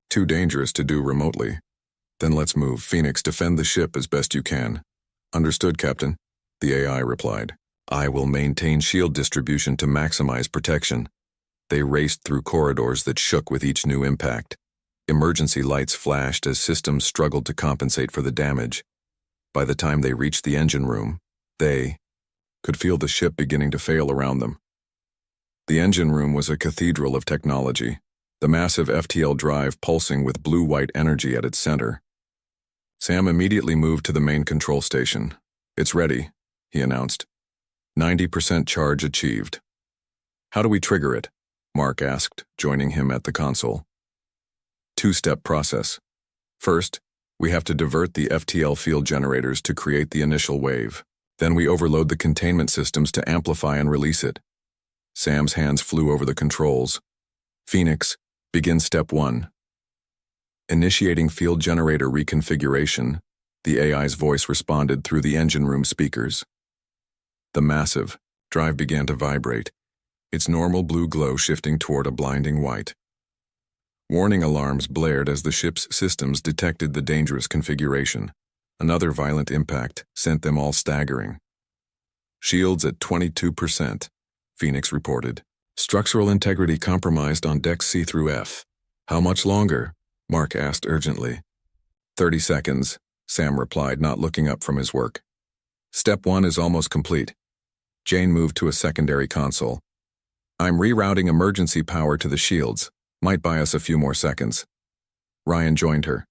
Too dangerous to do remotely. Then let's move. Phoenix, defend the ship as best you can. Understood, Captain, the AI replied. I will maintain shield distribution to maximize protection. They raced through corridors that shook with each new impact. Emergency lights flashed as systems struggled to compensate for the damage. By the time they reached the engine room, they could feel the ship beginning to fail around them. The engine room was a cathedral of technology, the massive FTL drive pulsing with blue-white energy at its center. Sam immediately moved to the main control station. It's ready, he announced. 90% charge achieved. How do we trigger it? Mark asked, joining him at the console. 2-step process. First, we have to divert the FTL field generators to create the initial wave. Then we overload the containment systems to amplify and release it. Sam's hands flew over the controls. Phoenix, begin step 1. Initiating field generator reconfiguration, the AI's voice responded through the engine room speakers. The massive drive began to vibrate, its normal blue glow shifting toward a blinding white. Warning alarms blared as the ship's systems detected the dangerous configuration. Another violent impact sent them all staggering. Shields at 22%, Phoenix reported. Structural integrity compromised on decks C through F. How much longer? Mark asked urgently. 30 seconds, Sam replied, not looking up from his work. Step 1 is almost complete. Jane moved to a secondary console. I'm rerouting emergency power to the shields. Might buy us a few more seconds. Ryan joined her.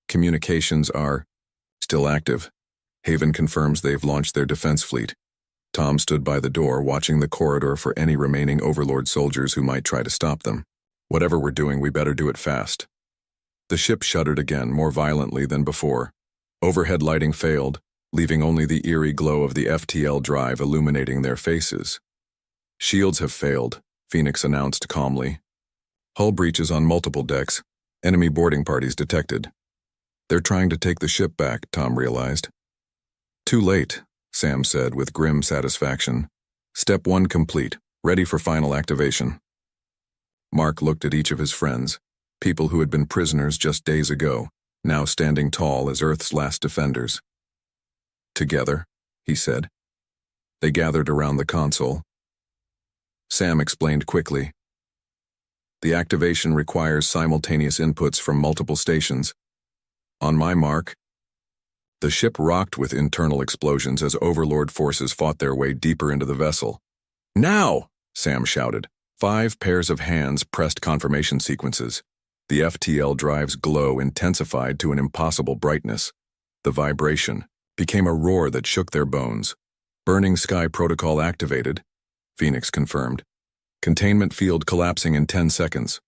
Communications are still active. Haven confirms they've launched their defense fleet. Tom stood by the door, watching the corridor for any remaining Overlord soldiers who might try to stop them. Whatever we're doing, we better do it fast. The ship shuddered again, more violently than before. Overhead lighting failed, leaving only the eerie glow of the FTL drive illuminating their faces. Shields have failed, Phoenix announced calmly. Hull breaches on multiple decks. Enemy boarding parties detected. They're trying to take the ship back, Tom realized. Too late, Sam said with grim satisfaction. Step 1 complete, ready for final activation. Mark looked at each of his friends, people who had been prisoners just days ago, now standing tall as Earth's last defenders. Together, he said. They gathered around the console. Sam explained quickly. The activation requires simultaneous inputs from multiple stations. On my mark. The ship rocked with internal explosions as Overlord forces fought their way deeper into the vessel. Now! Sam shouted. 5 pairs of hands pressed confirmation sequences. The FTL drive's glow intensified to an impossible brightness. The vibration, became a roar that shook their bones. Burning sky protocol activated, Phoenix confirmed. Containment field collapsing in 10 seconds.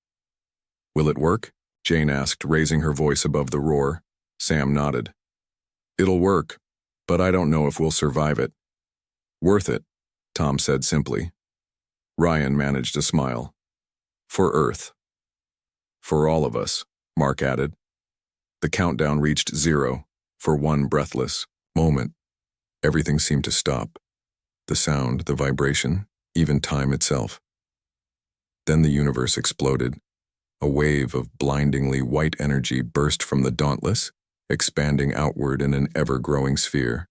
Will it work? Jane asked, raising her voice above the roar. Sam nodded. It'll work, but I don't know if we'll survive it. Worth it, Tom said simply. Ryan managed a smile. For Earth. For all of us, Mark added. The countdown reached 0. For one breathless moment, everything seemed to stop. The sound, the vibration, even time itself. Then the universe exploded. A wave of blindingly white energy burst from the Dauntless, expanding outward in an ever-growing sphere.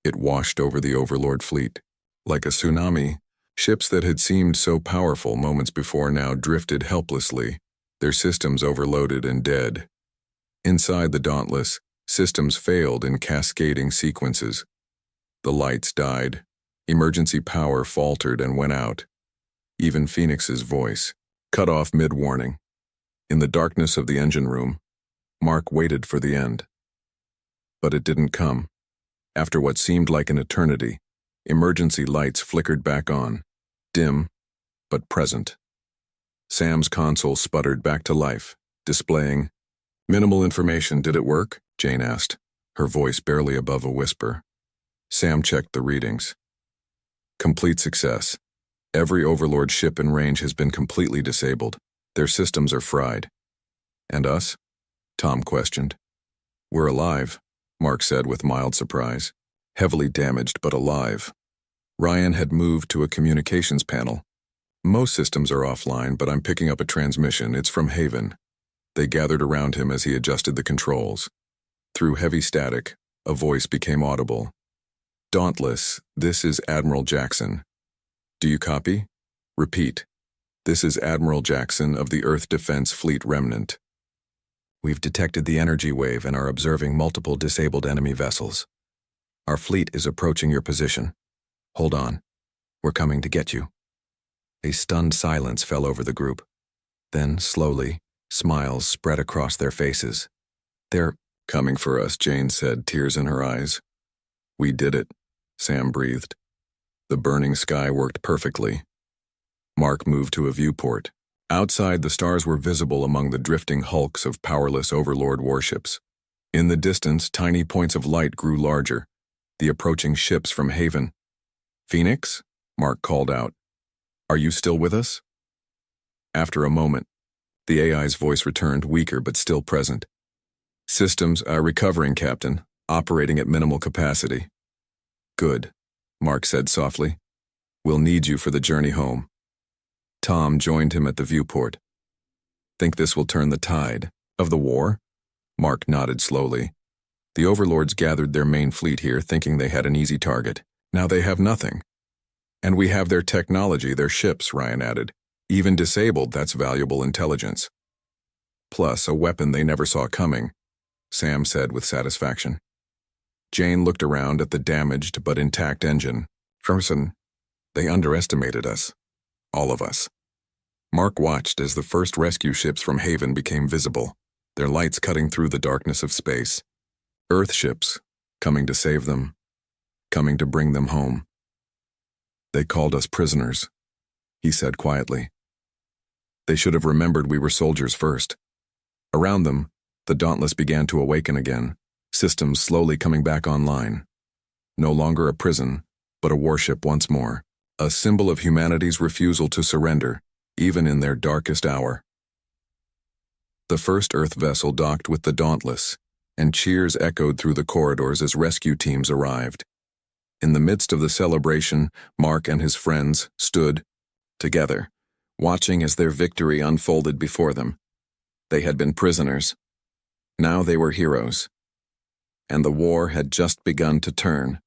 It washed over the Overlord fleet. Like a tsunami, ships that had seemed so powerful moments before now drifted helplessly, their systems overloaded and dead. Inside the Dauntless, systems failed in cascading sequences. The lights died. Emergency power faltered and went out. Even Phoenix's voice, cut off mid-warning. In the darkness of the engine room, Mark waited for the end. But it didn't come. After what seemed like an eternity, emergency lights flickered back on, dim, but present. Sam's console sputtered back to life, displaying, "Minimal information, did it work?" Jane asked, her voice barely above a whisper. Sam checked the readings. Complete success. Every Overlord ship in range has been completely disabled. Their systems are fried. And us? Tom questioned. We're alive, Mark said with mild surprise. Heavily damaged, but alive. Ryan had moved to a communications panel. Most systems are offline, but I'm picking up a transmission. It's from Haven. They gathered around him as he adjusted the controls. Through heavy static, a voice became audible. Dauntless, this is Admiral Jackson. Do you copy? Repeat. This is Admiral Jackson of the Earth Defense Fleet Remnant. We've detected the energy wave and are observing multiple disabled enemy vessels. Our fleet is approaching your position. Hold on. We're coming to get you. A stunned silence fell over the group. Then, slowly, smiles spread across their faces. They're coming for us, Jane said, tears in her eyes. We did it, Sam breathed. The burning sky worked perfectly. Mark moved to a viewport. Outside, the stars were visible among the drifting hulks of powerless Overlord warships. In the distance, tiny points of light grew larger, the approaching ships from Haven. Phoenix? Mark called out. Are you still with us? After a moment, the AI's voice returned, weaker but still present. Systems are recovering, Captain, operating at minimal capacity. Good, Mark said softly. We'll need you for the journey home. Tom joined him at the viewport. Think this will turn the tide of the war? Mark nodded slowly. The Overlords gathered their main fleet here thinking they had an easy target. Now they have nothing. And we have their technology, their ships, Ryan added. Even disabled, that's valuable intelligence. Plus, a weapon they never saw coming, Sam said with satisfaction. Jane looked around at the damaged but intact engine. Ferguson, they underestimated us. All of us. Mark watched as the first rescue ships from Haven became visible, their lights cutting through the darkness of space. Earth ships, coming to save them, coming to bring them home. They called us prisoners, he said quietly. They should have remembered we were soldiers first. Around them, the Dauntless began to awaken again, systems slowly coming back online. No longer a prison, but a warship once more, a symbol of humanity's refusal to surrender, even in their darkest hour. The first Earth vessel docked with the Dauntless, and cheers echoed through the corridors as rescue teams arrived. In the midst of the celebration, Mark and his friends stood together, watching as their victory unfolded before them. They had been prisoners. Now they were heroes. And the war had just begun to turn.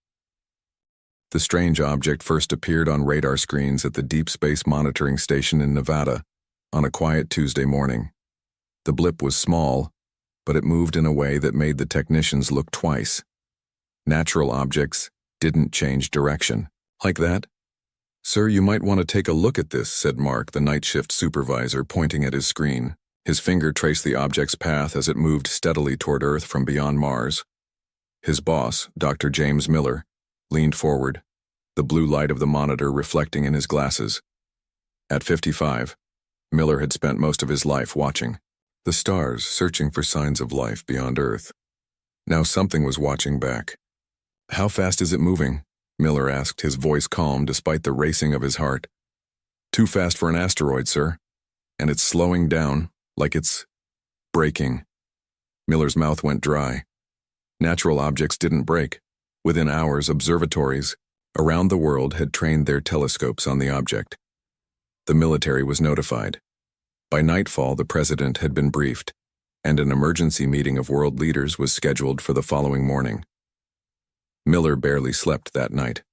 The strange object first appeared on radar screens at the Deep Space Monitoring Station in Nevada on a quiet Tuesday morning. The blip was small, but it moved in a way that made the technicians look twice. Natural objects didn't change direction. Like that? Sir, you might want to take a look at this, said Mark, the night shift supervisor, pointing at his screen. His finger traced the object's path as it moved steadily toward Earth from beyond Mars. His boss, Dr. James Miller, leaned forward, the blue light of the monitor reflecting in his glasses. At 55, Miller had spent most of his life watching the stars, searching for signs of life beyond Earth. Now something was watching back. "How fast is it moving?" Miller asked, his voice calm despite the racing of his heart. "Too fast for an asteroid, sir. And it's slowing down, like it's breaking." Miller's mouth went dry. Natural objects didn't break. Within hours, observatories around the world had trained their telescopes on the object. The military was notified. By nightfall, the president had been briefed, and an emergency meeting of world leaders was scheduled for the following morning. Miller barely slept that night.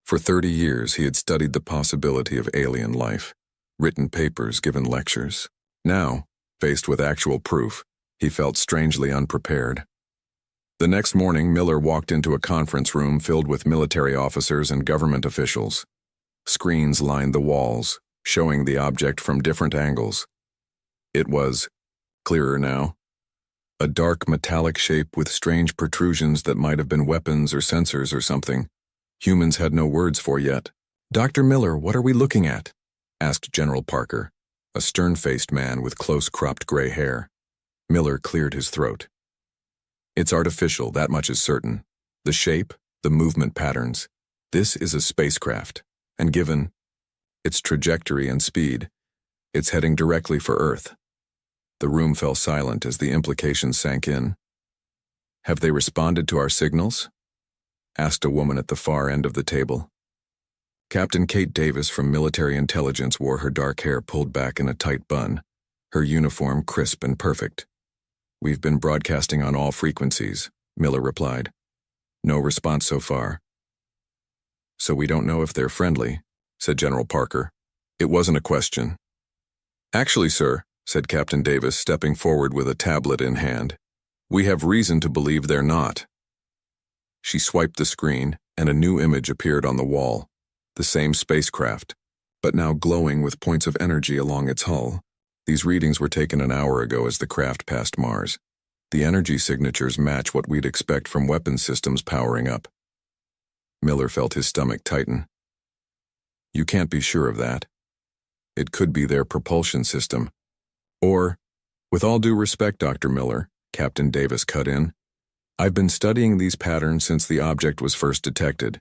For 30 years, he had studied the possibility of alien life, written papers, given lectures. Now, faced with actual proof, he felt strangely unprepared. The next morning, Miller walked into a conference room filled with military officers and government officials. Screens lined the walls, showing the object from different angles. It was clearer now. A dark metallic shape with strange protrusions that might have been weapons or sensors or something. Humans had no words for yet. "Dr. Miller, what are we looking at?" asked General Parker, a stern-faced man with close-cropped gray hair. Miller cleared his throat. "It's artificial, that much is certain. The shape, the movement patterns. This is a spacecraft, and given its trajectory and speed, it's heading directly for Earth." The room fell silent as the implications sank in. "Have they responded to our signals?" asked a woman at the far end of the table. Captain Kate Davis from Military Intelligence wore her dark hair pulled back in a tight bun, her uniform crisp and perfect. "We've been broadcasting on all frequencies," Miller replied. "No response so far." "So we don't know if they're friendly," said General Parker. "It wasn't a question." "Actually, sir," said Captain Davis, stepping forward with a tablet in hand, "we have reason to believe they're not." She swiped the screen, and a new image appeared on the wall. The same spacecraft, but now glowing with points of energy along its hull. These readings were taken an hour ago as the craft passed Mars. The energy signatures match what we'd expect from weapon systems powering up. Miller felt his stomach tighten. "You can't be sure of that. It could be their propulsion system. Or, with all due respect, Dr. Miller," Captain Davis cut in, "I've been studying these patterns since the object was first detected.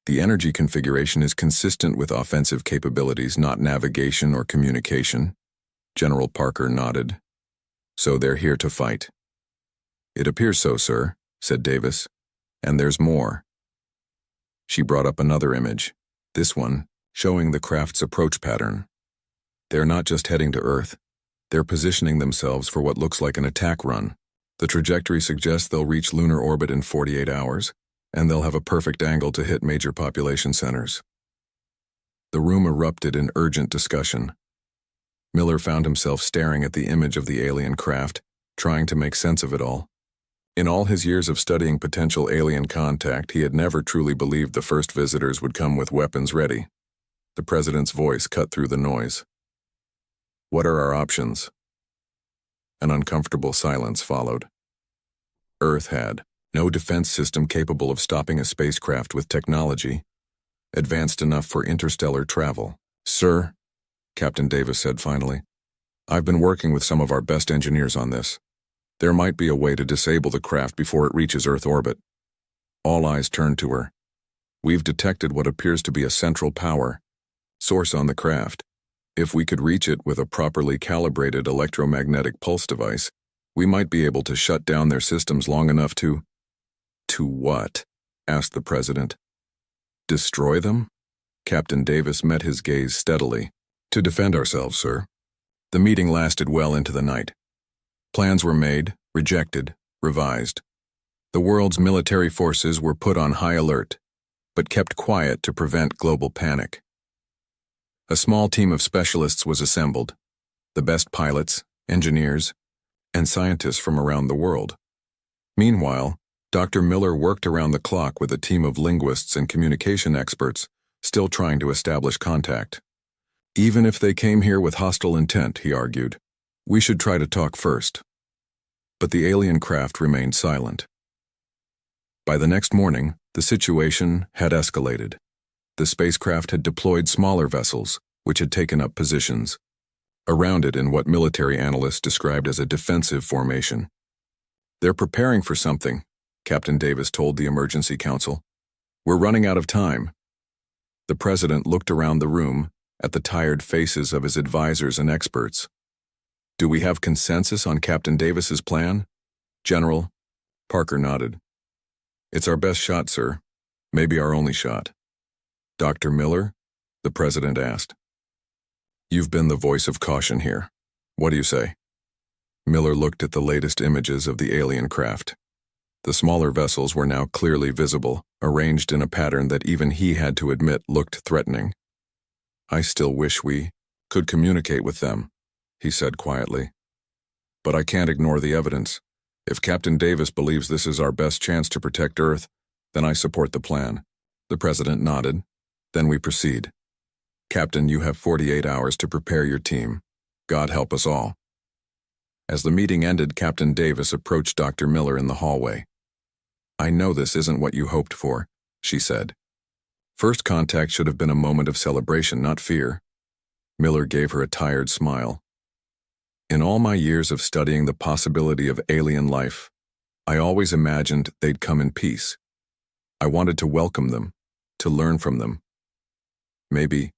The energy configuration is consistent with offensive capabilities, not navigation or communication." General Parker nodded. "So they're here to fight." "It appears so, sir," said Davis. "And there's more." She brought up another image, this one showing the craft's approach pattern. "They're not just heading to Earth. They're positioning themselves for what looks like an attack run. The trajectory suggests they'll reach lunar orbit in 48 hours, and they'll have a perfect angle to hit major population centers." The room erupted in urgent discussion. Miller found himself staring at the image of the alien craft, trying to make sense of it all. In all his years of studying potential alien contact, he had never truly believed the first visitors would come with weapons ready. The president's voice cut through the noise. "What are our options?" An uncomfortable silence followed. Earth had no defense system capable of stopping a spacecraft with technology advanced enough for interstellar travel. "Sir," Captain Davis said finally, "I've been working with some of our best engineers on this. There might be a way to disable the craft before it reaches Earth orbit." All eyes turned to her. "We've detected what appears to be a central power source on the craft. If we could reach it with a properly calibrated electromagnetic pulse device, we might be able to shut down their systems long enough to—" "To what?" asked the president. "Destroy them?" Captain Davis met his gaze steadily. "To defend ourselves, sir." The meeting lasted well into the night. Plans were made, rejected, revised. The world's military forces were put on high alert, but kept quiet to prevent global panic. A small team of specialists was assembled, the best pilots, engineers, and scientists from around the world. Meanwhile, Dr. Miller worked around the clock with a team of linguists and communication experts, still trying to establish contact. "Even if they came here with hostile intent," he argued, "we should try to talk first." But the alien craft remained silent. By the next morning, the situation had escalated. The spacecraft had deployed smaller vessels, which had taken up positions around it in what military analysts described as a defensive formation. "They're preparing for something," Captain Davis told the Emergency Council. "We're running out of time." The president looked around the room at the tired faces of his advisors and experts. "Do we have consensus on Captain Davis's plan, General?" Parker nodded. "It's our best shot, sir. Maybe our only shot." "Dr. Miller?" the president asked. "You've been the voice of caution here. What do you say?" Miller looked at the latest images of the alien craft. The smaller vessels were now clearly visible, arranged in a pattern that even he had to admit looked threatening. "I still wish we could communicate with them," he said quietly. "But I can't ignore the evidence. If Captain Davis believes this is our best chance to protect Earth, then I support the plan." The president nodded. "Then we proceed. Captain, you have 48 hours to prepare your team. God help us all." As the meeting ended, Captain Davis approached Dr. Miller in the hallway. "I know this isn't what you hoped for," she said. "First contact should have been a moment of celebration, not fear." Miller gave her a tired smile. "In all my years of studying the possibility of alien life, I always imagined they'd come in peace. I wanted to welcome them, to learn from them. Maybe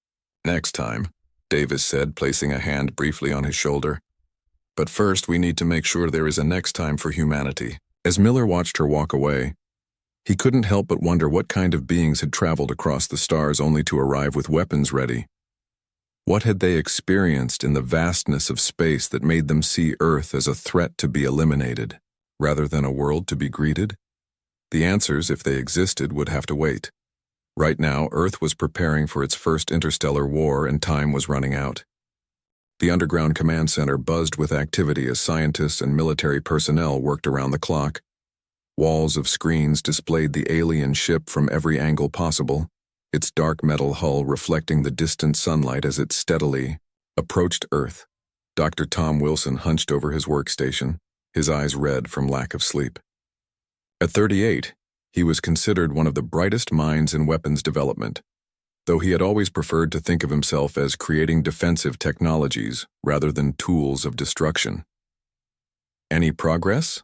next time," Davis said, placing a hand briefly on his shoulder. "But first, we need to make sure there is a next time for humanity." As Miller watched her walk away, he couldn't help but wonder what kind of beings had traveled across the stars only to arrive with weapons ready. What had they experienced in the vastness of space that made them see Earth as a threat to be eliminated, rather than a world to be greeted? The answers, if they existed, would have to wait. Right now, Earth was preparing for its first interstellar war and time was running out. The underground command center buzzed with activity as scientists and military personnel worked around the clock. Walls of screens displayed the alien ship from every angle possible, its dark metal hull reflecting the distant sunlight as it steadily approached Earth. Dr. Tom Wilson hunched over his workstation, his eyes red from lack of sleep. At 38, he was considered one of the brightest minds in weapons development, though he had always preferred to think of himself as creating defensive technologies rather than tools of destruction. "Any progress?"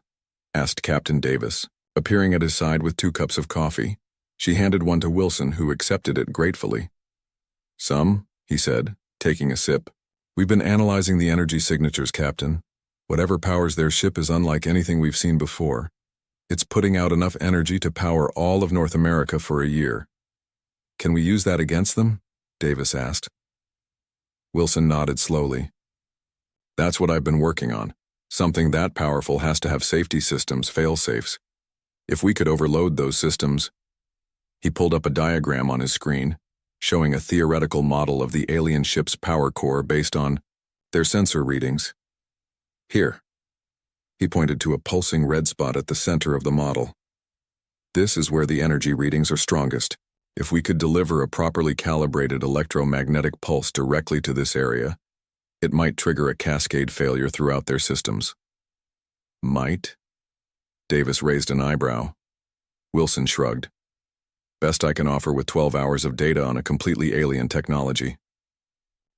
asked Captain Davis, appearing at his side with 2 cups of coffee. She handed one to Wilson, who accepted it gratefully. "Some," he said, taking a sip. "We've been analyzing the energy signatures, Captain. Whatever powers their ship is unlike anything we've seen before. It's putting out enough energy to power all of North America for a year." "Can we use that against them?" Davis asked. Wilson nodded slowly. "That's what I've been working on. Something that powerful has to have safety systems, fail-safes. If we could overload those systems..." He pulled up a diagram on his screen, showing a theoretical model of the alien ship's power core based on their sensor readings. "Here." He pointed to a pulsing red spot at the center of the model. "This is where the energy readings are strongest. If we could deliver a properly calibrated electromagnetic pulse directly to this area, it might trigger a cascade failure throughout their systems." "Might?" Davis raised an eyebrow. Wilson shrugged. "Best I can offer with 12 hours of data on a completely alien technology."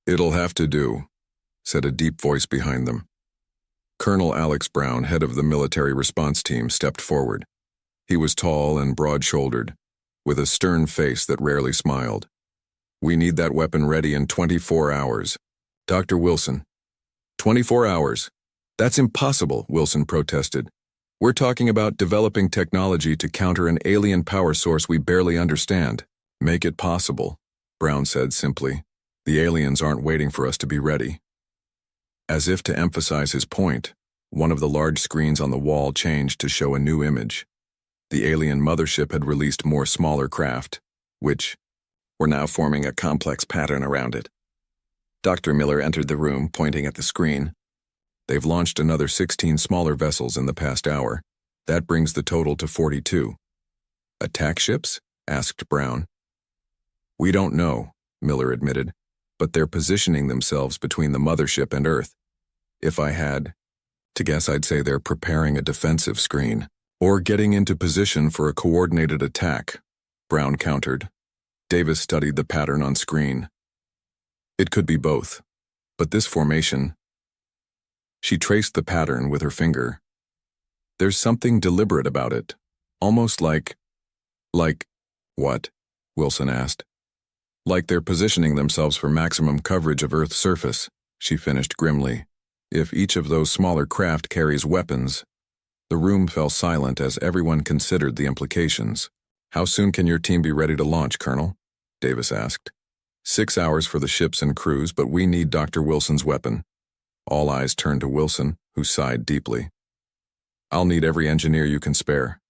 "It'll have to do," said a deep voice behind them. Colonel Alex Brown, head of the military response team, stepped forward. He was tall and broad-shouldered, with a stern face that rarely smiled. "We need that weapon ready in 24 hours. Dr. Wilson." 24 hours? That's impossible," Wilson protested. "We're talking about developing technology to counter an alien power source we barely understand." "Make it possible," Brown said simply. "The aliens aren't waiting for us to be ready." As if to emphasize his point, one of the large screens on the wall changed to show a new image. The alien mothership had released more smaller craft, which were now forming a complex pattern around it. Dr. Miller entered the room, pointing at the screen. "They've launched another 16 smaller vessels in the past hour. That brings the total to 42. "Attack ships?" asked Brown. "We don't know," Miller admitted, "but they're positioning themselves between the mothership and Earth. If I had to guess, I'd say they're preparing a defensive screen." Or getting into position for a coordinated attack, Brown countered. Davis studied the pattern on screen. It could be both, but this formation... She traced the pattern with her finger. There's something deliberate about it, almost like... Like what? Wilson asked. Like they're positioning themselves for maximum coverage of Earth's surface, she finished grimly. If each of those smaller craft carries weapons... The room fell silent as everyone considered the implications. How soon can your team be ready to launch, Colonel? Davis asked. 6 hours for the ships and crews, but we need Dr. Wilson's weapon. All eyes turned to Wilson, who sighed deeply. I'll need every engineer you can spare.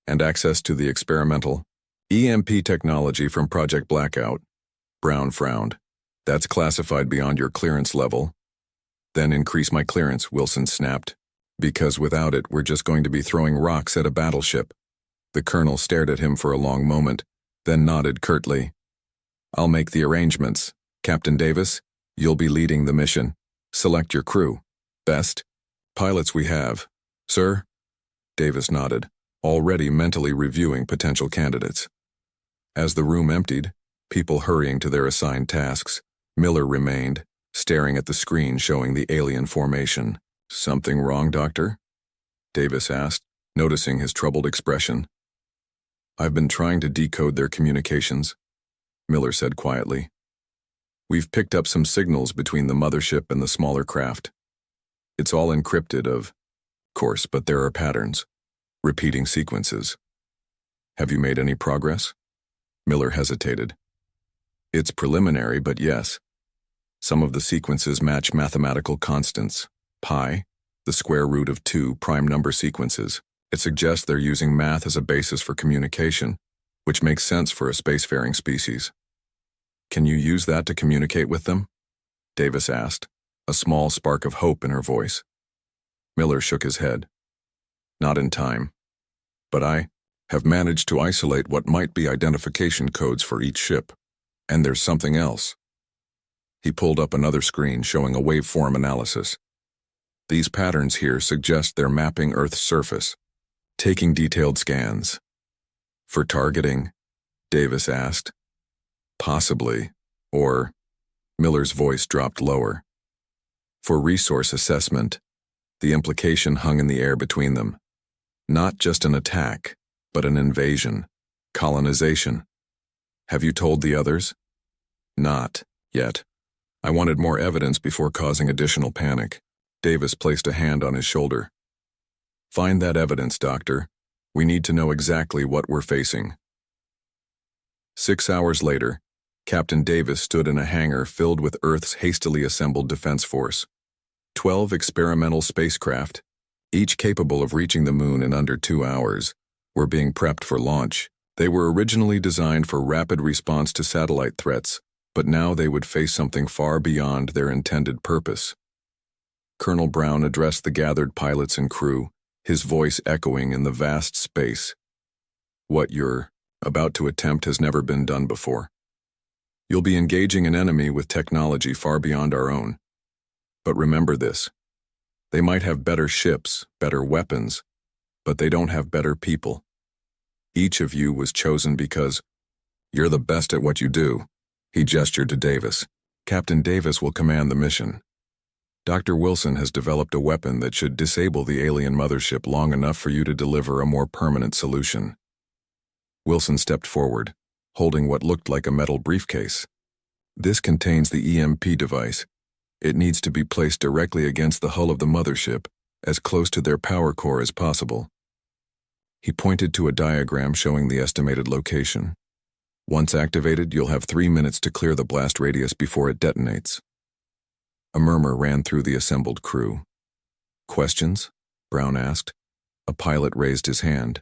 And access to the experimental EMP technology from Project Blackout. Brown frowned. That's classified beyond your clearance level. Then increase my clearance, Wilson snapped. Because without it, we're just going to be throwing rocks at a battleship. The colonel stared at him for a long moment, then nodded curtly. I'll make the arrangements. Captain Davis, you'll be leading the mission. Select your crew. Best pilots we have. Sir? Davis nodded, already mentally reviewing potential candidates. As the room emptied, people hurrying to their assigned tasks, Miller remained, staring at the screen showing the alien formation. Something wrong, Doctor? Davis asked, noticing his troubled expression. I've been trying to decode their communications, Miller said quietly. We've picked up some signals between the mothership and the smaller craft. It's all encrypted, of course, but there are patterns, repeating sequences. Have you made any progress? Miller hesitated. It's preliminary, but yes. Some of the sequences match mathematical constants. Pi, the square root of 2 prime number sequences. It suggests they're using math as a basis for communication, which makes sense for a spacefaring species. Can you use that to communicate with them? Davis asked, a small spark of hope in her voice. Miller shook his head. Not in time. But I have managed to isolate what might be identification codes for each ship. And there's something else. He pulled up another screen showing a waveform analysis. These patterns here suggest they're mapping Earth's surface, taking detailed scans. For targeting? Davis asked. Possibly, or... Miller's voice dropped lower. For resource assessment, the implication hung in the air between them. Not just an attack, but an invasion, colonization. Have you told the others? Not yet. I wanted more evidence before causing additional panic. Davis placed a hand on his shoulder. Find that evidence, Doctor. We need to know exactly what we're facing. 6 hours later, Captain Davis stood in a hangar filled with Earth's hastily assembled defense force. 12 experimental spacecraft, each capable of reaching the moon in under 2 hours, were being prepped for launch. They were originally designed for rapid response to satellite threats, but now they would face something far beyond their intended purpose. Colonel Brown addressed the gathered pilots and crew, his voice echoing in the vast space. What you're about to attempt has never been done before. You'll be engaging an enemy with technology far beyond our own. But remember this. They might have better ships, better weapons, but they don't have better people. Each of you was chosen because you're the best at what you do. He gestured to Davis. Captain Davis will command the mission. Dr. Wilson has developed a weapon that should disable the alien mothership long enough for you to deliver a more permanent solution. Wilson stepped forward, holding what looked like a metal briefcase. This contains the EMP device. It needs to be placed directly against the hull of the mothership, as close to their power core as possible. He pointed to a diagram showing the estimated location. Once activated, you'll have 3 minutes to clear the blast radius before it detonates. A murmur ran through the assembled crew. Questions? Brown asked. A pilot raised his hand.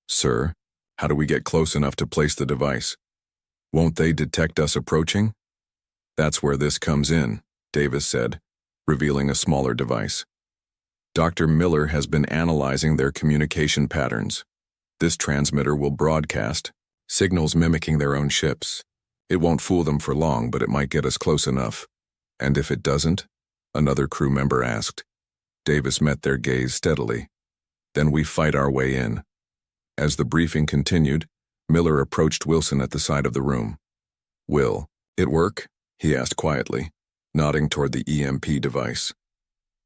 Sir, how do we get close enough to place the device? Won't they detect us approaching? That's where this comes in, Davis said, revealing a smaller device. Dr. Miller has been analyzing their communication patterns. This transmitter will broadcast signals mimicking their own ships. It won't fool them for long, but it might get us close enough. And if it doesn't? Another crew member asked. Davis met their gaze steadily. Then we fight our way in. As the briefing continued, Miller approached Wilson at the side of the room. "Will it work?" he asked quietly, nodding toward the EMP device.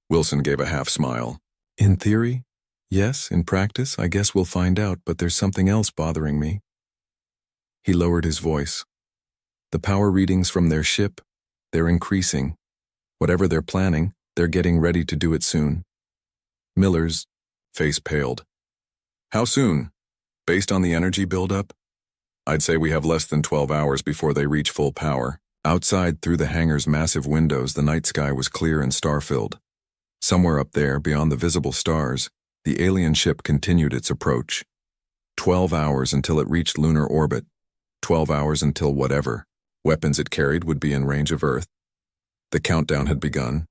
Wilson gave a half smile. "In theory, yes. In practice, I guess we'll find out, but there's something else bothering me." He lowered his voice. "The power readings from their ship, they're increasing. Whatever they're planning, they're getting ready to do it soon." Miller's face paled. "How soon? Based on the energy buildup? I'd say we have less than 12 hours before they reach full power." Outside, through the hangar's massive windows, the night sky was clear and star-filled. Somewhere up there, beyond the visible stars, the alien ship continued its approach. 12 hours until it reached lunar orbit. 12 hours until whatever weapons it carried would be in range of Earth. The countdown had begun.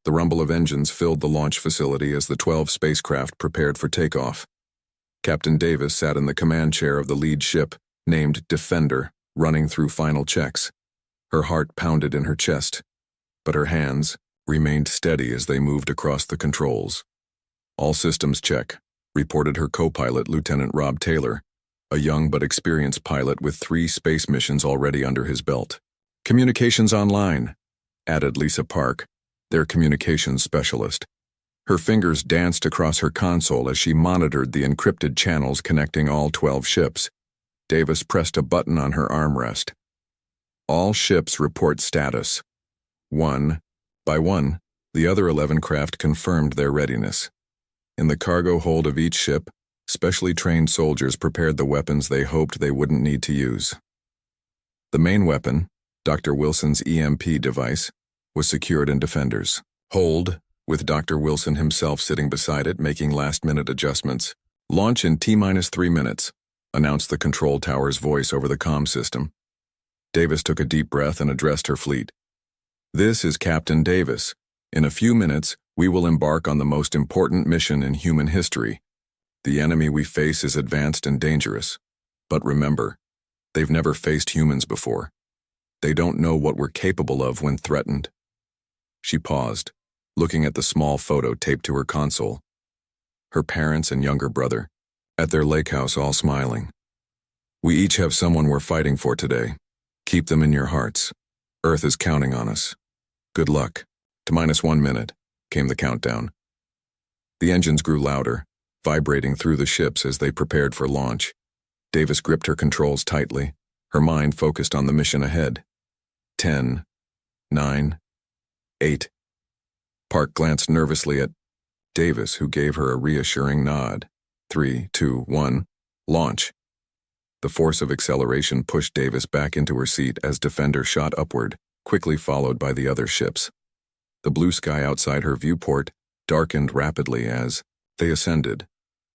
The rumble of engines filled the launch facility as the 12 spacecraft prepared for takeoff. Captain Davis sat in the command chair of the lead ship, named Defender, running through final checks. Her heart pounded in her chest, but her hands remained steady as they moved across the controls. "All systems check," reported her co-pilot, Lieutenant Rob Taylor, a young but experienced pilot with 3 space missions already under his belt. "Communications online," added Lisa Park, their communications specialist. Her fingers danced across her console as she monitored the encrypted channels connecting all 12 ships. Davis pressed a button on her armrest. "All ships report status." One by one, the other 11 craft confirmed their readiness. In the cargo hold of each ship, specially trained soldiers prepared the weapons they hoped they wouldn't need to use. The main weapon, Dr. Wilson's EMP device, was secured in Defender's hold, with Dr. Wilson himself sitting beside it making last-minute adjustments. "Launch in T-3 minutes, announced the control tower's voice over the comm system. Davis took a deep breath and addressed her fleet. "This is Captain Davis. In a few minutes, we will embark on the most important mission in human history. The enemy we face is advanced and dangerous. But remember, they've never faced humans before. They don't know what we're capable of when threatened." She paused, looking at the small photo taped to her console. Her parents and younger brother, at their lake house, all smiling. "We each have someone we're fighting for today. Keep them in your hearts. Earth is counting on us. Good luck." T-1 minute, came the countdown. The engines grew louder, vibrating through the ships as they prepared for launch. Davis gripped her controls tightly, her mind focused on the mission ahead. 10, 9, 8. Park glanced nervously at Davis, who gave her a reassuring nod. 3, 2, 1, launch. The force of acceleration pushed Davis back into her seat as Defender shot upward, quickly followed by the other ships. The blue sky outside her viewport darkened rapidly as they ascended,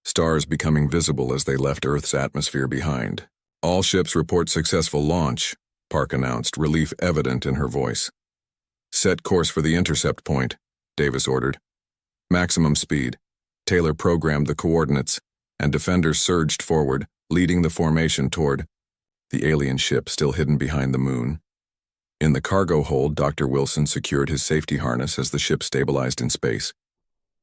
stars becoming visible as they left Earth's atmosphere behind. "All ships report successful launch," Park announced, relief evident in her voice. "Set course for the intercept point," Davis ordered. "Maximum speed." Taylor programmed the coordinates, and Defender surged forward, leading the formation toward the alien ship still hidden behind the moon. In the cargo hold, Dr. Wilson secured his safety harness as the ship stabilized in space.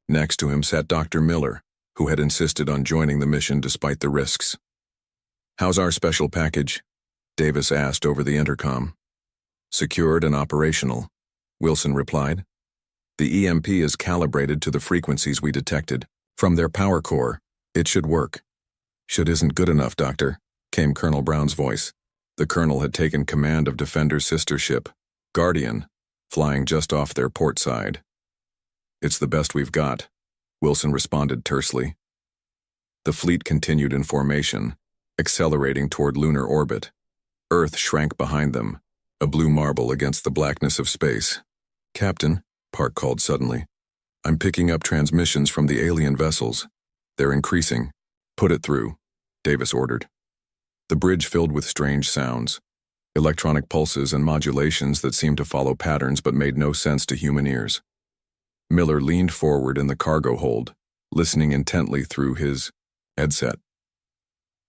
Next to him sat Dr. Miller, who had insisted on joining the mission despite the risks. "How's our special package?" Davis asked over the intercom. "Secured and operational," Wilson replied. "The EMP is calibrated to the frequencies we detected. From their power core, it should work." "Should isn't good enough, Doctor," came Colonel Brown's voice. The colonel had taken command of Defender's sister ship, Guardian, flying just off their port side. "It's the best we've got," Wilson responded tersely. The fleet continued in formation, accelerating toward lunar orbit. Earth shrank behind them, a blue marble against the blackness of space. "Captain," Park called suddenly, "I'm picking up transmissions from the alien vessels. They're increasing." "Put it through," Davis ordered. The bridge filled with strange sounds, electronic pulses and modulations that seemed to follow patterns but made no sense to human ears. Miller leaned forward in the cargo hold, listening intently through his headset.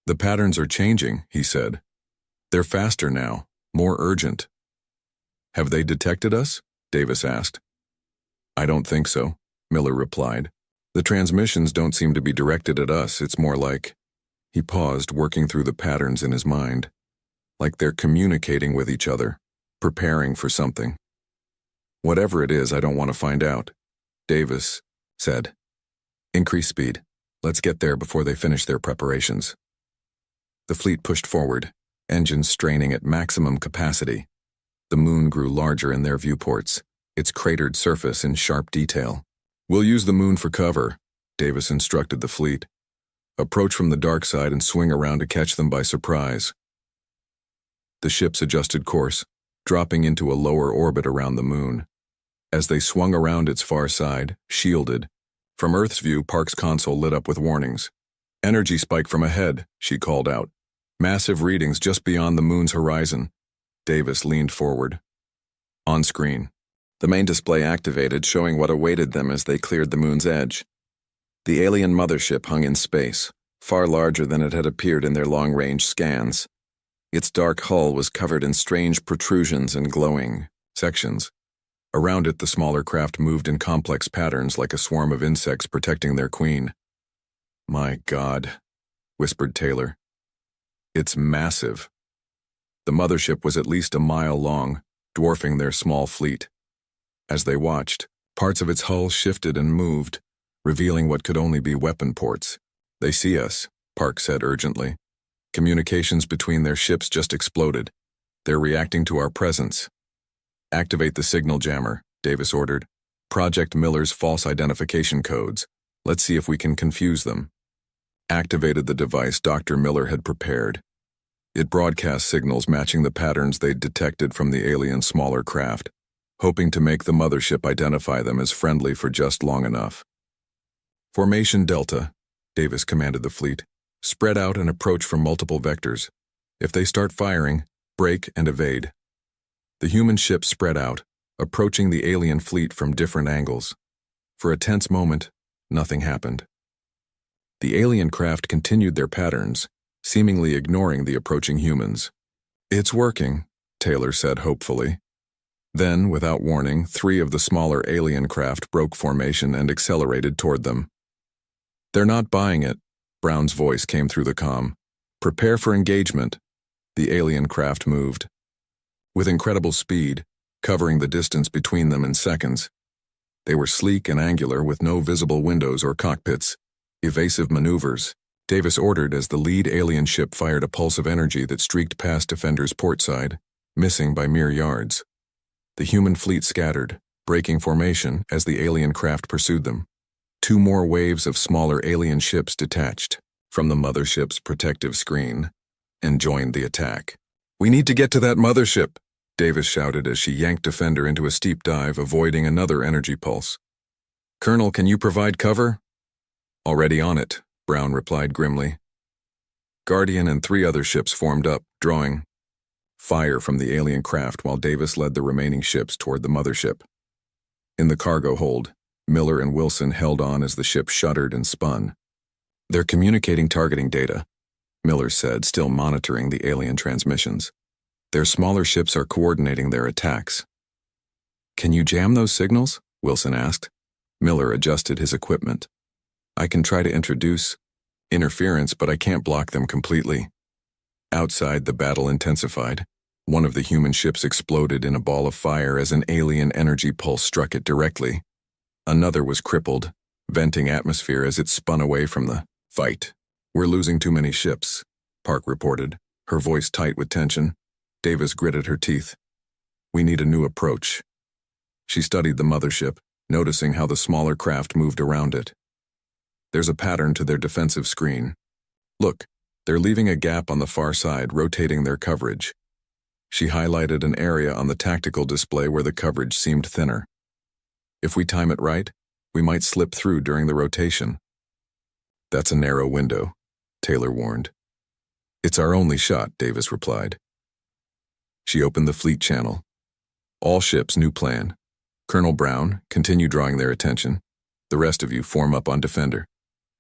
"The patterns are changing," he said. "They're faster now, more urgent." "Have they detected us?" Davis asked. "I don't think so," Miller replied. The transmissions don't seem to be directed at us, it's more like... He paused, working through the patterns in his mind. Like they're communicating with each other, preparing for something. Whatever it is, I don't want to find out, Davis said. Increase speed. Let's get there before they finish their preparations. The fleet pushed forward, engines straining at maximum capacity. The moon grew larger in their viewports, its cratered surface in sharp detail. We'll use the moon for cover, Davis instructed the fleet. Approach from the dark side and swing around to catch them by surprise. The ships adjusted course, dropping into a lower orbit around the moon. As they swung around its far side, shielded, from Earth's view, Park's console lit up with warnings. Energy spike from ahead, she called out. Massive readings just beyond the moon's horizon. Davis leaned forward. On screen, the main display activated, showing what awaited them as they cleared the moon's edge. The alien mothership hung in space, far larger than it had appeared in their long-range scans. Its dark hull was covered in strange protrusions and glowing sections. Around it, the smaller craft moved in complex patterns like a swarm of insects protecting their queen. My God, whispered Taylor. It's massive. The mothership was at least a mile long, dwarfing their small fleet. As they watched, parts of its hull shifted and moved, revealing what could only be weapon ports. They see us, Park said urgently. Communications between their ships just exploded. They're reacting to our presence. Activate the signal jammer, Davis ordered. Project Miller's false identification codes. Let's see if we can confuse them. Activated the device Dr. Miller had prepared. It broadcast signals matching the patterns they'd detected from the alien smaller craft, hoping to make the mothership identify them as friendly for just long enough. Formation Delta, Davis commanded the fleet. Spread out and approach from multiple vectors. If they start firing, brake and evade. The human ship spread out, approaching the alien fleet from different angles. For a tense moment, nothing happened. The alien craft continued their patterns, seemingly ignoring the approaching humans. It's working, Taylor said hopefully. Then, without warning, 3 of the smaller alien craft broke formation and accelerated toward them. They're not buying it, Brown's voice came through the comm. Prepare for engagement. The alien craft moved. With incredible speed, covering the distance between them in seconds. They were sleek and angular with no visible windows or cockpits. Evasive maneuvers, Davis ordered as the lead alien ship fired a pulse of energy that streaked past Defender's port side, missing by mere yards. The human fleet scattered, breaking formation as the alien craft pursued them. 2 more waves of smaller alien ships detached from the mothership's protective screen and joined the attack. We need to get to that mothership, Davis shouted as she yanked Defender into a steep dive, avoiding another energy pulse. Colonel, can you provide cover? Already on it, Brown replied grimly. Guardian and 3 other ships formed up, drawing fire from the alien craft while Davis led the remaining ships toward the mothership. In the cargo hold, Miller and Wilson held on as the ship shuddered and spun. They're communicating targeting data, Miller said, still monitoring the alien transmissions. Their smaller ships are coordinating their attacks. Can you jam those signals? Wilson asked. Miller adjusted his equipment. I can try to introduce interference, but I can't block them completely. Outside, the battle intensified. One of the human ships exploded in a ball of fire as an alien energy pulse struck it directly. Another was crippled, venting atmosphere as it spun away from the fight. We're losing too many ships, Park reported, her voice tight with tension. Davis gritted her teeth. We need a new approach. She studied the mothership, noticing how the smaller craft moved around it. There's a pattern to their defensive screen. Look, they're leaving a gap on the far side, rotating their coverage. She highlighted an area on the tactical display where the coverage seemed thinner. If we time it right, we might slip through during the rotation. That's a narrow window, Taylor warned. It's our only shot, Davis replied. She opened the fleet channel. All ships, new plan. Colonel Brown, continue drawing their attention. The rest of you form up on Defender.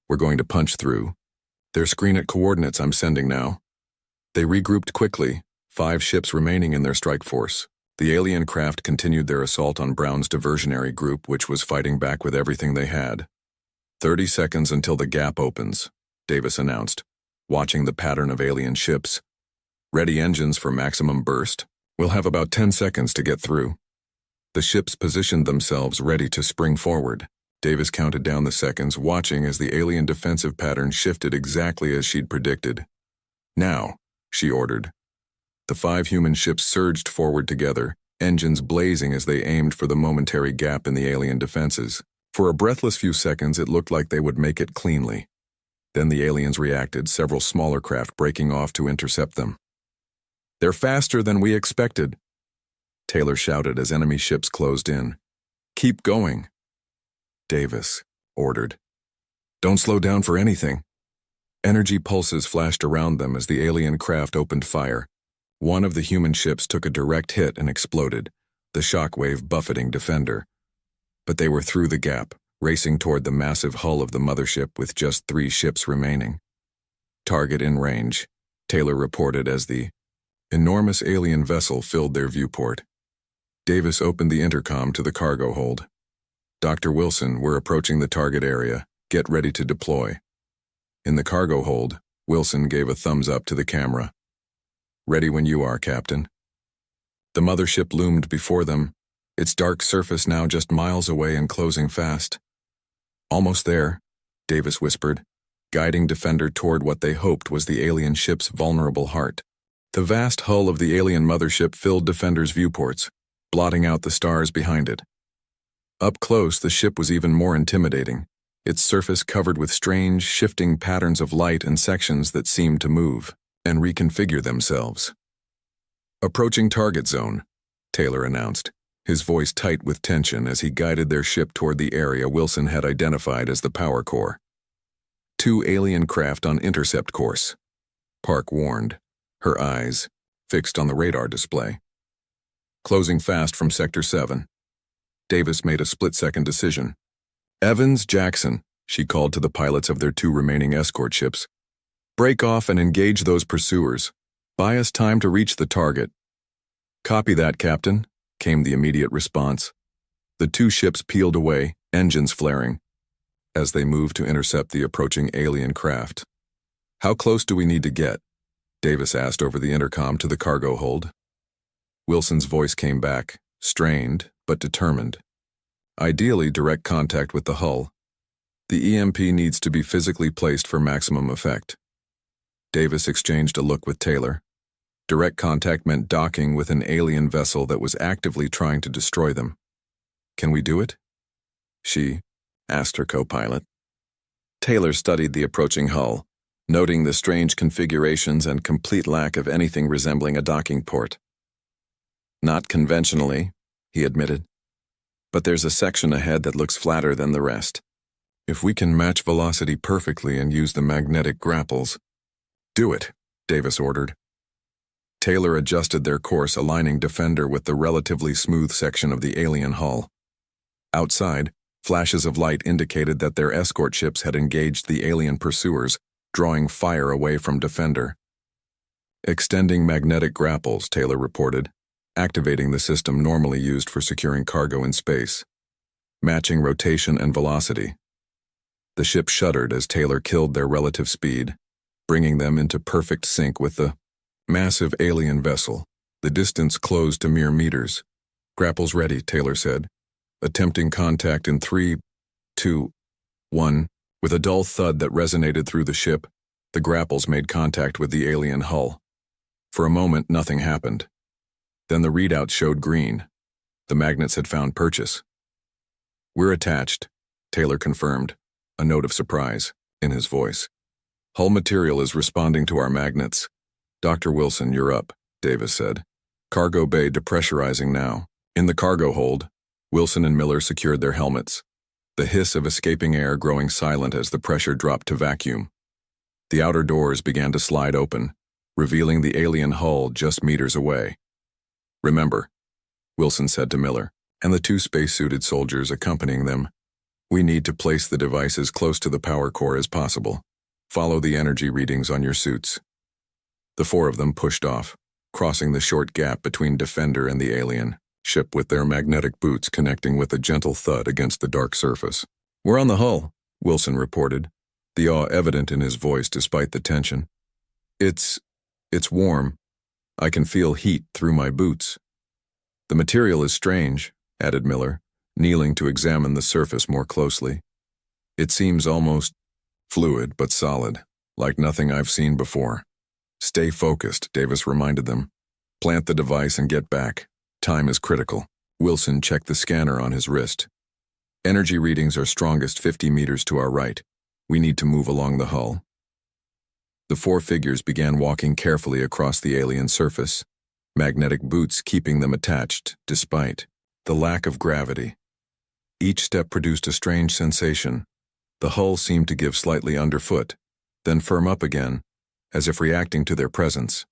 We're going to punch through. They're screen at coordinates I'm sending now. They regrouped quickly, 5 ships remaining in their strike force. The alien craft continued their assault on Brown's diversionary group, which was fighting back with everything they had. "30 seconds until the gap opens," Davis announced, watching the pattern of alien ships. "Ready engines for maximum burst. We'll have about 10 seconds to get through." The ships positioned themselves ready to spring forward. Davis counted down the seconds, watching as the alien defensive pattern shifted exactly as she'd predicted. "Now," she ordered. The 5 human ships surged forward together, engines blazing as they aimed for the momentary gap in the alien defenses. For a breathless few seconds, it looked like they would make it cleanly. Then the aliens reacted, several smaller craft breaking off to intercept them. "They're faster than we expected," Taylor shouted as enemy ships closed in. "Keep going," Davis ordered. "Don't slow down for anything." Energy pulses flashed around them as the alien craft opened fire. One of the human ships took a direct hit and exploded, the shockwave buffeting Defender. But they were through the gap, racing toward the massive hull of the mothership with just 3 ships remaining. "Target in range," Taylor reported as the enormous alien vessel filled their viewport. Davis opened the intercom to the cargo hold. "Dr. Wilson, we're approaching the target area. Get ready to deploy." In the cargo hold, Wilson gave a thumbs up to the camera. "Ready when you are, Captain." The mothership loomed before them, its dark surface now just miles away and closing fast. "Almost there," Davis whispered, guiding Defender toward what they hoped was the alien ship's vulnerable heart. The vast hull of the alien mothership filled Defender's viewports, blotting out the stars behind it. Up close, the ship was even more intimidating, its surface covered with strange, shifting patterns of light and sections that seemed to move and reconfigure themselves. "Approaching target zone," Taylor announced, his voice tight with tension as he guided their ship toward the area Wilson had identified as the power core. 2 alien craft on intercept course," Park warned, her eyes fixed on the radar display. "Closing fast from Sector 7. Davis made a split-second decision. "Evans, Jackson," she called to the pilots of their 2 remaining escort ships. "Break off and engage those pursuers. Buy us time to reach the target." "Copy that, Captain," came the immediate response. The 2 ships peeled away, engines flaring, as they moved to intercept the approaching alien craft. "How close do we need to get?" Davis asked over the intercom to the cargo hold. Wilson's voice came back, strained but determined. "Ideally, direct contact with the hull. The EMP needs to be physically placed for maximum effect." Davis exchanged a look with Taylor. Direct contact meant docking with an alien vessel that was actively trying to destroy them. "Can we do it?" she asked her co-pilot. Taylor studied the approaching hull, noting the strange configurations and complete lack of anything resembling a docking port. "Not conventionally," he admitted. "But there's a section ahead that looks flatter than the rest. If we can match velocity perfectly and use the magnetic grapples." "Do it," Davis ordered. Taylor adjusted their course, aligning Defender with the relatively smooth section of the alien hull. Outside, flashes of light indicated that their escort ships had engaged the alien pursuers, drawing fire away from Defender. "Extending magnetic grapples," Taylor reported, activating the system normally used for securing cargo in space. "Matching rotation and velocity." The ship shuddered as Taylor killed their relative speed, bringing them into perfect sync with the massive alien vessel. The distance closed to mere meters. "Grapples ready," Taylor said, attempting contact in 3, 2, 1. With a dull thud that resonated through the ship, the grapples made contact with the alien hull. For a moment, nothing happened. Then the readout showed green. The magnets had found purchase. "We're attached," Taylor confirmed, a note of surprise in his voice. "Hull material is responding to our magnets." "Dr. Wilson, you're up," Davis said. "Cargo bay depressurizing now." In the cargo hold, Wilson and Miller secured their helmets, the hiss of escaping air growing silent as the pressure dropped to vacuum. The outer doors began to slide open, revealing the alien hull just meters away. "Remember," Wilson said to Miller, and the 2 spacesuited soldiers accompanying them, "we need to place the device as close to the power core as possible. Follow the energy readings on your suits." The 4 of them pushed off, crossing the short gap between Defender and the alien ship with their magnetic boots connecting with a gentle thud against the dark surface. "We're on the hull," Wilson reported, the awe evident in his voice despite the tension. It's warm. I can feel heat through my boots. The material is strange, added Miller, kneeling to examine the surface more closely. It seems almost fluid but solid, like nothing I've seen before. Stay focused, Davis reminded them. Plant the device and get back. Time is critical. Wilson checked the scanner on his wrist. Energy readings are strongest 50 meters to our right. We need to move along the hull. The four figures began walking carefully across the alien surface, magnetic boots keeping them attached despite the lack of gravity. Each step produced a strange sensation. The hull seemed to give slightly underfoot, then firm up again, as if reacting to their presence.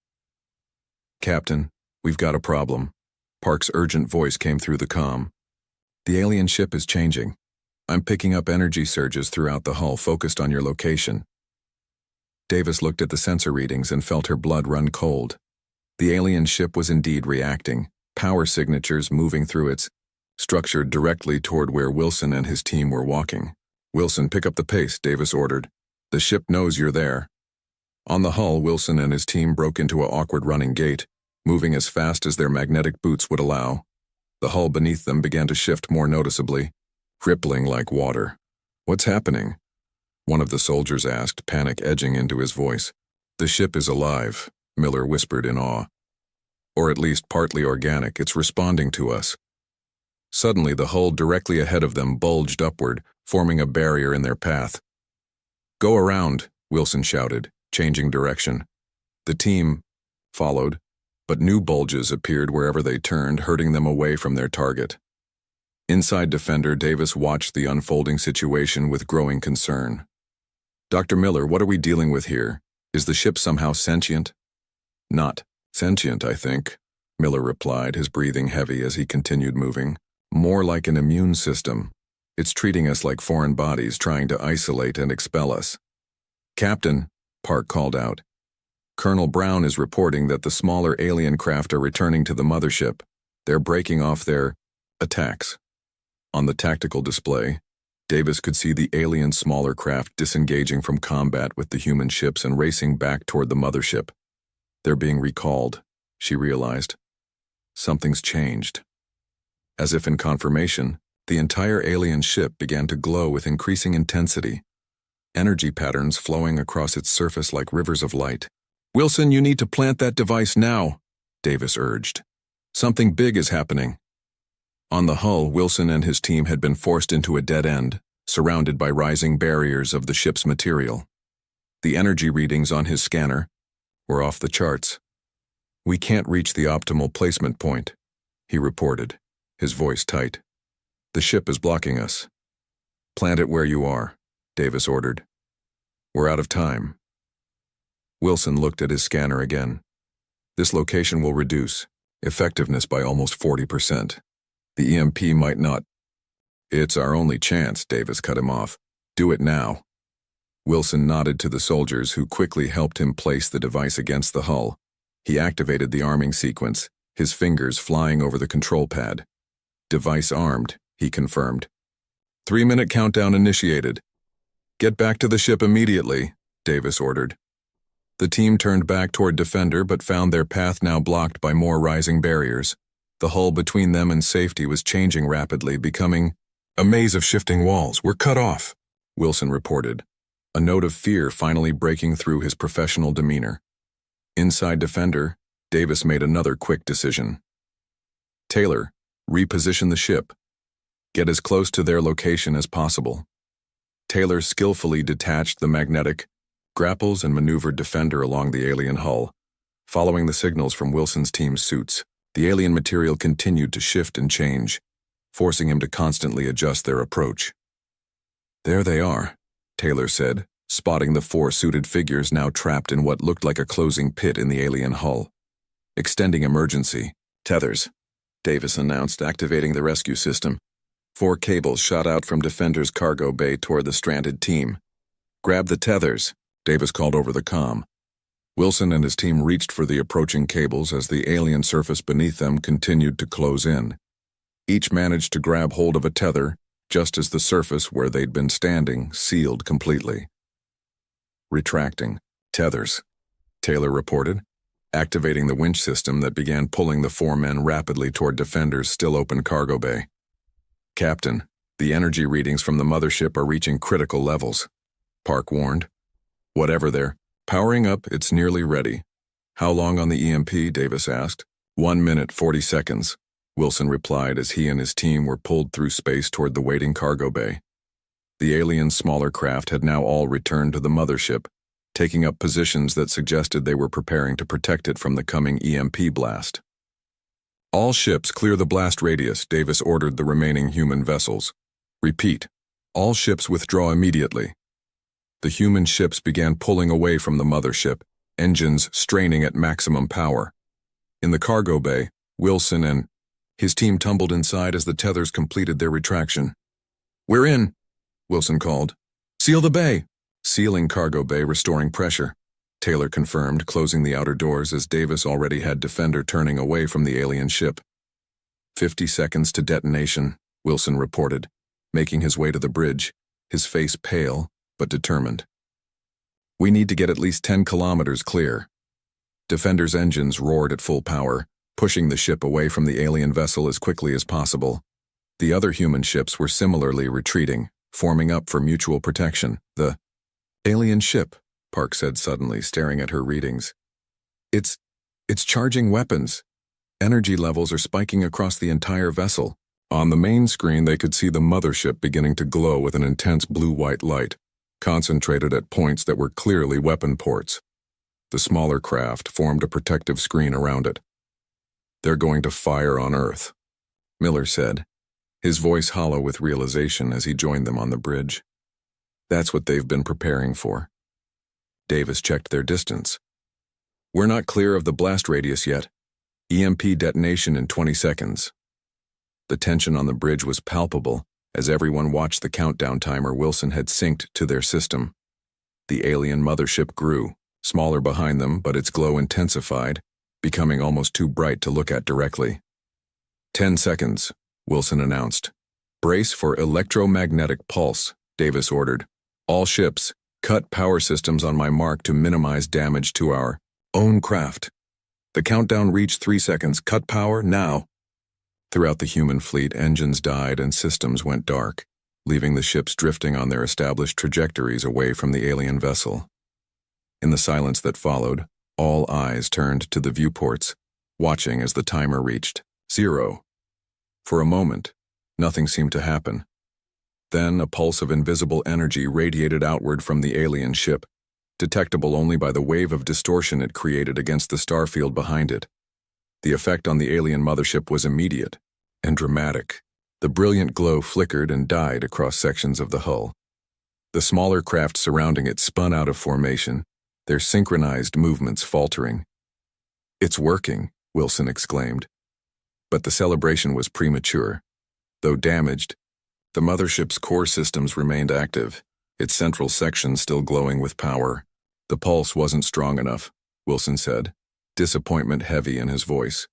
Captain, we've got a problem. Park's urgent voice came through the comm. The alien ship is changing. I'm picking up energy surges throughout the hull focused on your location. Davis looked at the sensor readings and felt her blood run cold. The alien ship was indeed reacting, power signatures moving through its structure directly toward where Wilson and his team were walking. Wilson, pick up the pace, Davis ordered. The ship knows you're there. On the hull, Wilson and his team broke into an awkward running gait, moving as fast as their magnetic boots would allow. The hull beneath them began to shift more noticeably, rippling like water. What's happening? One of the soldiers asked, panic edging into his voice. The ship is alive, Miller whispered in awe. Or at least partly organic, it's responding to us. Suddenly, the hull directly ahead of them bulged upward, forming a barrier in their path. Go around, Wilson shouted, changing direction. The team followed, but new bulges appeared wherever they turned, hurting them away from their target. Inside Defender, Davis watched the unfolding situation with growing concern. Dr. Miller, what are we dealing with here? Is the ship somehow sentient? Not sentient, I think, Miller replied, his breathing heavy as he continued moving. More like an immune system. It's treating us like foreign bodies, trying to isolate and expel us. Captain, Park called out. Colonel Brown is reporting that the smaller alien craft are returning to the mothership. They're breaking off their attacks. On the tactical display, Davis could see the alien smaller craft disengaging from combat with the human ships and racing back toward the mothership. They're being recalled, she realized. Something's changed. As if in confirmation, the entire alien ship began to glow with increasing intensity, energy patterns flowing across its surface like rivers of light. Wilson, you need to plant that device now, Davis urged. Something big is happening. On the hull, Wilson and his team had been forced into a dead end, surrounded by rising barriers of the ship's material. The energy readings on his scanner were off the charts. We can't reach the optimal placement point, he reported, his voice tight. The ship is blocking us. Plant it where you are, Davis ordered. We're out of time. Wilson looked at his scanner again. This location will reduce effectiveness by almost 40%. The EMP might not. It's our only chance, Davis cut him off. Do it now. Wilson nodded to the soldiers who quickly helped him place the device against the hull. He activated the arming sequence, his fingers flying over the control pad. Device armed, he confirmed. 3-minute countdown initiated. Get back to the ship immediately, Davis ordered. The team turned back toward Defender but found their path now blocked by more rising barriers. The hull between them and safety was changing rapidly, becoming a maze of shifting walls. We're cut off, Wilson reported, a note of fear finally breaking through his professional demeanor. Inside Defender, Davis made another quick decision. Taylor, reposition the ship. Get as close to their location as possible. Taylor skillfully detached the magnetic grapples and maneuvered Defender along the alien hull. Following the signals from Wilson's team's suits, the alien material continued to shift and change, forcing him to constantly adjust their approach. There they are, Taylor said, spotting the 4 suited figures now trapped in what looked like a closing pit in the alien hull. Extending emergency tethers, Davis announced, activating the rescue system. 4 cables shot out from Defender's cargo bay toward the stranded team. Grab the tethers, Davis called over the comm. Wilson and his team reached for the approaching cables as the alien surface beneath them continued to close in. Each managed to grab hold of a tether, just as the surface where they'd been standing sealed completely. Retracting. Tethers, Taylor reported, activating the winch system that began pulling the 4 men rapidly toward Defender's still-open cargo bay. "Captain, the energy readings from the mothership are reaching critical levels," Park warned. "Whatever they're powering up, it's nearly ready." "How long on the EMP?" Davis asked. 1 minute, 40 seconds, Wilson replied as he and his team were pulled through space toward the waiting cargo bay. The aliens' smaller craft had now all returned to the mothership, taking up positions that suggested they were preparing to protect it from the coming EMP blast. "All ships clear the blast radius," Davis ordered the remaining human vessels. "Repeat, all ships withdraw immediately." The human ships began pulling away from the mothership, engines straining at maximum power. In the cargo bay, Wilson and his team tumbled inside as the tethers completed their retraction. "We're in," Wilson called. "Seal the bay." "Sealing cargo bay, restoring pressure," Taylor confirmed, closing the outer doors as Davis already had Defender turning away from the alien ship. 50 seconds to detonation, Wilson reported, making his way to the bridge, his face pale but determined. "We need to get at least 10 kilometers clear." Defender's engines roared at full power, pushing the ship away from the alien vessel as quickly as possible. The other human ships were similarly retreating, forming up for mutual protection. "The alien ship," Park said suddenly, staring at her readings. It's charging weapons. Energy levels are spiking across the entire vessel." On the main screen, they could see the mothership beginning to glow with an intense blue-white light, concentrated at points that were clearly weapon ports. The smaller craft formed a protective screen around it. "They're going to fire on Earth," Miller said, his voice hollow with realization as he joined them on the bridge. "That's what they've been preparing for." Davis checked their distance. "We're not clear of the blast radius yet. EMP detonation in 20 seconds. The tension on the bridge was palpable as everyone watched the countdown timer Wilson had synced to their system. The alien mothership grew, smaller behind them, but its glow intensified, becoming almost too bright to look at directly. 10 seconds, Wilson announced. "Brace for electromagnetic pulse," Davis ordered. "All ships, cut power systems on my mark to minimize damage to our own craft." The countdown reached 3 seconds. "Cut power now." Throughout the human fleet, engines died and systems went dark, leaving the ships drifting on their established trajectories away from the alien vessel. In the silence that followed, all eyes turned to the viewports, watching as the timer reached 0. For a moment, nothing seemed to happen. Then a pulse of invisible energy radiated outward from the alien ship, detectable only by the wave of distortion it created against the starfield behind it. The effect on the alien mothership was immediate and dramatic. The brilliant glow flickered and died across sections of the hull. The smaller craft surrounding it spun out of formation, their synchronized movements faltering. "It's working," Wilson exclaimed. But the celebration was premature. Though damaged, the mothership's core systems remained active, its central section still glowing with power. "The pulse wasn't strong enough," Wilson said, disappointment heavy in his voice.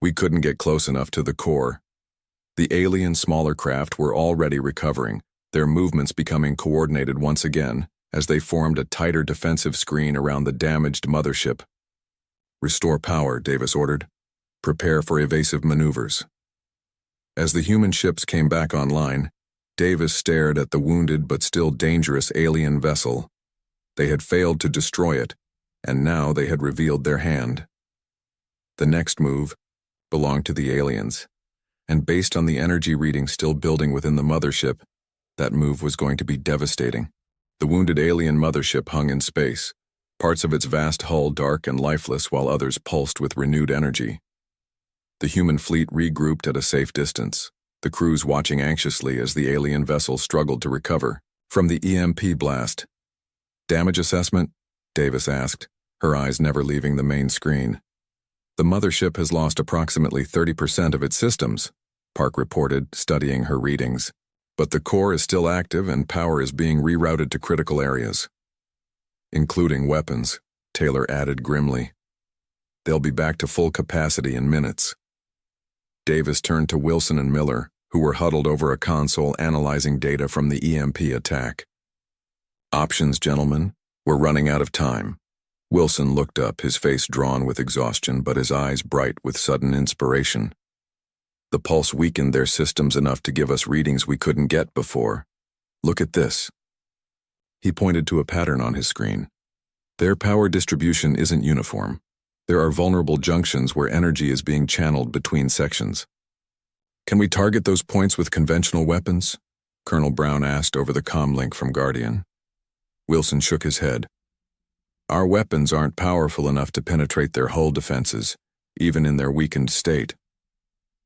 "We couldn't get close enough to the core." The alien smaller craft were already recovering, their movements becoming coordinated once again as they formed a tighter defensive screen around the damaged mothership. "Restore power," Davis ordered. "Prepare for evasive maneuvers." As the human ships came back online, Davis stared at the wounded but still dangerous alien vessel. They had failed to destroy it, and now they had revealed their hand. The next move belonged to the aliens, and based on the energy reading still building within the mothership, that move was going to be devastating. The wounded alien mothership hung in space, parts of its vast hull dark and lifeless while others pulsed with renewed energy. The human fleet regrouped at a safe distance, the crews watching anxiously as the alien vessel struggled to recover from the EMP blast. "Damage assessment?" Davis asked, her eyes never leaving the main screen. "The mothership has lost approximately 30% of its systems," Park reported, studying her readings. "But the core is still active and power is being rerouted to critical areas." "Including weapons," Taylor added grimly. "They'll be back to full capacity in minutes." Davis turned to Wilson and Miller, who were huddled over a console analyzing data from the EMP attack. "Options, gentlemen. We're running out of time." Wilson looked up, his face drawn with exhaustion, but his eyes bright with sudden inspiration. "The pulse weakened their systems enough to give us readings we couldn't get before. Look at this." He pointed to a pattern on his screen. "Their power distribution isn't uniform. There are vulnerable junctions where energy is being channeled between sections." "Can we target those points with conventional weapons?" Colonel Brown asked over the comm link from Guardian. Wilson shook his head. "Our weapons aren't powerful enough to penetrate their hull defenses, even in their weakened state."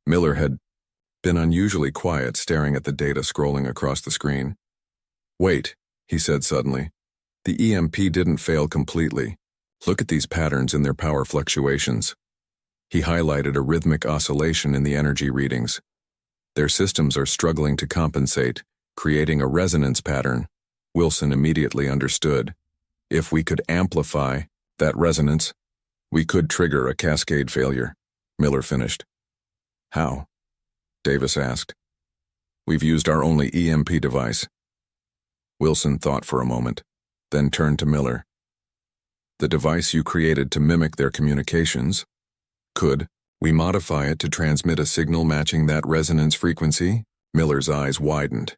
Miller had been unusually quiet, staring at the data scrolling across the screen. "Wait," he said suddenly. "The EMP didn't fail completely. Look at these patterns in their power fluctuations." He highlighted a rhythmic oscillation in the energy readings. "Their systems are struggling to compensate, creating a resonance pattern." Wilson immediately understood. If we could amplify that resonance, we could trigger a cascade failure, Miller finished. "How?" Davis asked. "We've used our only EMP device." Wilson thought for a moment, then turned to Miller. "The device you created to mimic their communications, could we modify it to transmit a signal matching that resonance frequency?" Miller's eyes widened.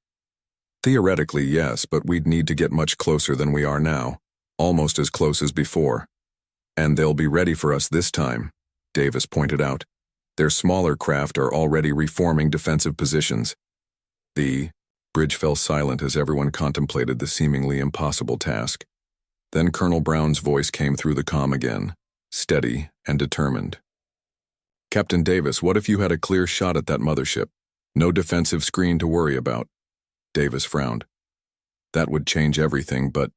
"Theoretically, yes, but we'd need to get much closer than we are now, almost as close as before. And they'll be ready for us this time," Davis pointed out. "Their smaller craft are already reforming defensive positions." The bridge fell silent as everyone contemplated the seemingly impossible task. Then Colonel Brown's voice came through the comm again, steady and determined. "Captain Davis, what if you had a clear shot at that mothership? No defensive screen to worry about." Davis frowned. "That would change everything, but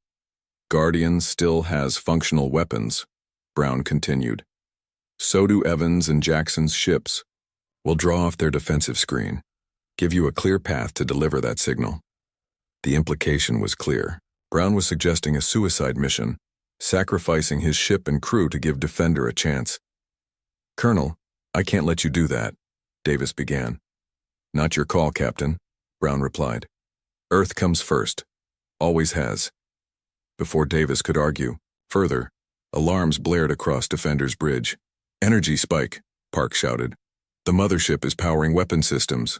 Guardian still has functional weapons," Brown continued. "So do Evans and Jackson's ships. We'll draw off their defensive screen, give you a clear path to deliver that signal." The implication was clear. Brown was suggesting a suicide mission, sacrificing his ship and crew to give Defender a chance. "Colonel, I can't let you do that," Davis began. "Not your call, Captain," Brown replied. "Earth comes first. Always has." Before Davis could argue further, alarms blared across Defender's bridge. "Energy spike," Park shouted. "The mothership is powering weapon systems."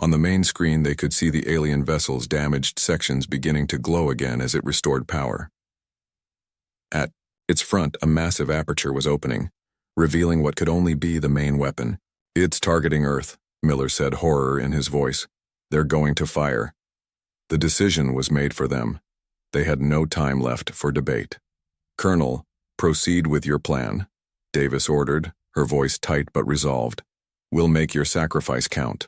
On the main screen they could see the alien vessel's damaged sections beginning to glow again as it restored power. At its front, a massive aperture was opening, revealing what could only be the main weapon. "It's targeting Earth," Miller said, horror in his voice. "They're going to fire." The decision was made for them. They had no time left for debate. "Colonel, proceed with your plan," Davis ordered, her voice tight but resolved. "We'll make your sacrifice count."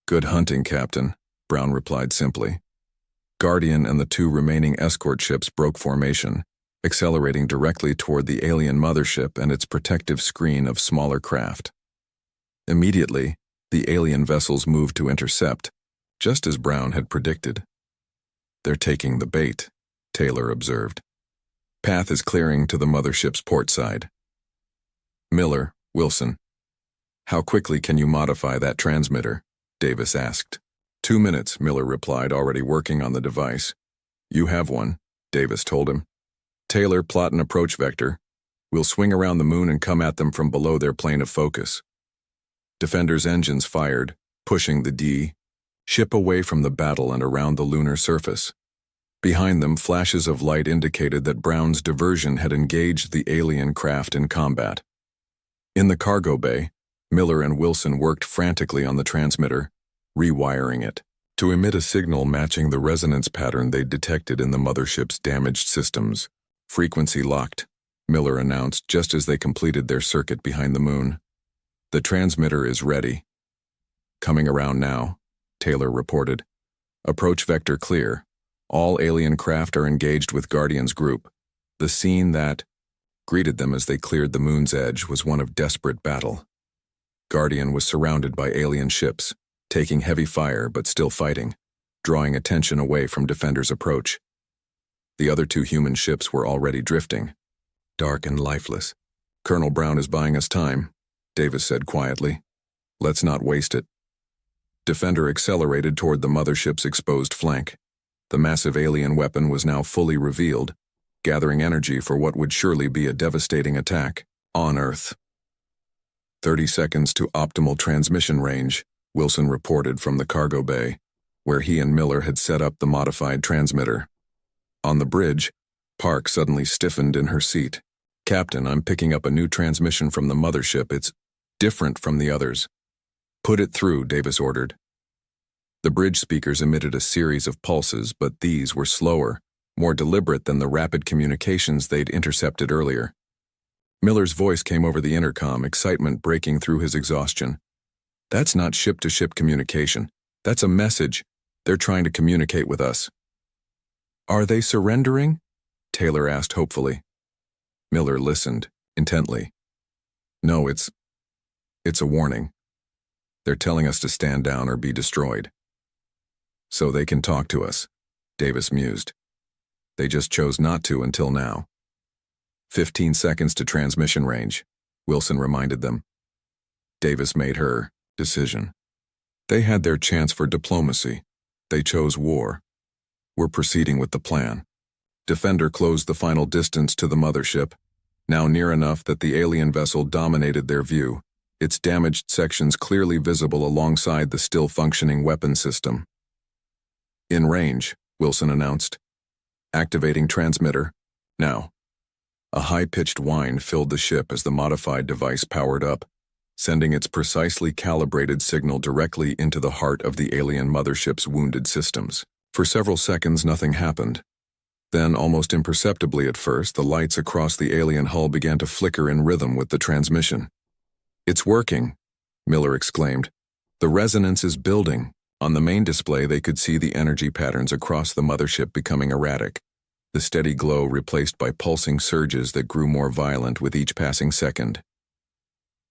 "Good hunting, Captain," Brown replied simply. Guardian and the two remaining escort ships broke formation, accelerating directly toward the alien mothership and its protective screen of smaller craft. Immediately, the alien vessels moved to intercept, just as Brown had predicted. "They're taking the bait," Taylor observed. "Path is clearing to the mothership's port side." "Miller, Wilson, how quickly can you modify that transmitter?" Davis asked. 2 minutes, Miller replied, already working on the device. "You have one," Davis told him. "Taylor, plot an approach vector. We'll swing around the moon and come at them from below their plane of focus." Defender's engines fired, pushing the ship away from the battle and around the lunar surface. Behind them, flashes of light indicated that Brown's diversion had engaged the alien craft in combat. In the cargo bay, Miller and Wilson worked frantically on the transmitter, rewiring it to emit a signal matching the resonance pattern they detected in the mothership's damaged systems. "Frequency locked," Miller announced just as they completed their circuit behind the moon. "The transmitter is ready." "Coming around now," Taylor reported. "Approach vector clear. All alien craft are engaged with Guardian's group." The scene that greeted them as they cleared the moon's edge was one of desperate battle. Guardian was surrounded by alien ships, taking heavy fire but still fighting, drawing attention away from Defender's approach. The other two human ships were already drifting, dark and lifeless. "Colonel Brown is buying us time," Davis said quietly. "Let's not waste it." Defender accelerated toward the mothership's exposed flank. The massive alien weapon was now fully revealed, gathering energy for what would surely be a devastating attack on Earth. 30 seconds to optimal transmission range, Wilson reported from the cargo bay, where he and Miller had set up the modified transmitter. On the bridge, Park suddenly stiffened in her seat. "Captain, I'm picking up a new transmission from the mothership. It's different from the others." "Put it through," Davis ordered. The bridge speakers emitted a series of pulses, but these were slower, more deliberate than the rapid communications they'd intercepted earlier. Miller's voice came over the intercom, excitement breaking through his exhaustion. "That's not ship-to-ship communication. That's a message. They're trying to communicate with us." "Are they surrendering?" Taylor asked hopefully. Miller listened, intently. "No, it's a warning. They're telling us to stand down or be destroyed." "So they can talk to us," Davis mused. "They just chose not to until now." 15 seconds to transmission range, Wilson reminded them. Davis made her decision. They had their chance for diplomacy. They chose war. We're proceeding with the plan. Defender closed the final distance to the mothership, now near enough that the alien vessel dominated their view, its damaged sections clearly visible alongside the still-functioning weapon system. "In range," Wilson announced. "Activating transmitter. Now." A high-pitched whine filled the ship as the modified device powered up, sending its precisely calibrated signal directly into the heart of the alien mothership's wounded systems. For several seconds, nothing happened. Then, almost imperceptibly at first, the lights across the alien hull began to flicker in rhythm with the transmission. "It's working," Miller exclaimed. "The resonance is building." On the main display, they could see the energy patterns across the mothership becoming erratic, the steady glow replaced by pulsing surges that grew more violent with each passing second.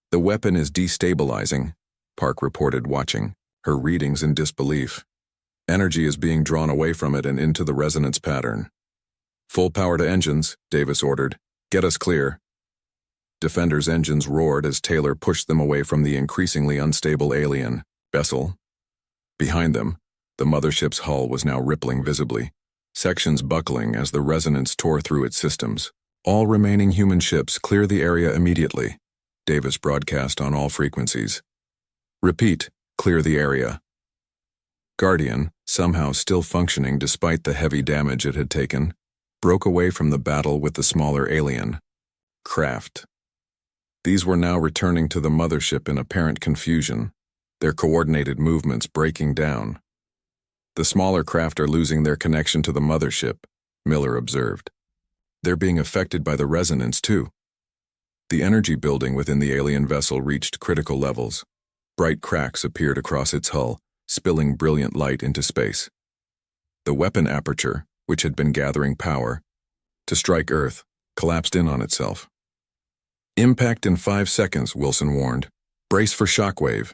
"The weapon is destabilizing," Park reported, watching, her readings in disbelief. "Energy is being drawn away from it and into the resonance pattern." "Full power to engines," Davis ordered. "Get us clear." Defender's engines roared as Taylor pushed them away from the increasingly unstable alien vessel. Behind them, the mothership's hull was now rippling visibly, sections buckling as the resonance tore through its systems. "All remaining human ships, clear the area immediately," Davis broadcast on all frequencies. "Repeat, clear the area." Guardian, somehow still functioning despite the heavy damage it had taken, broke away from the battle with the smaller alien craft. These were now returning to the mothership in apparent confusion, their coordinated movements breaking down. "The smaller craft are losing their connection to the mothership," Miller observed. "They're being affected by the resonance, too." The energy building within the alien vessel reached critical levels. Bright cracks appeared across its hull, spilling brilliant light into space. The weapon aperture, which had been gathering power to strike Earth, collapsed in on itself. "Impact in 5 seconds," Wilson warned. "Brace for shockwave."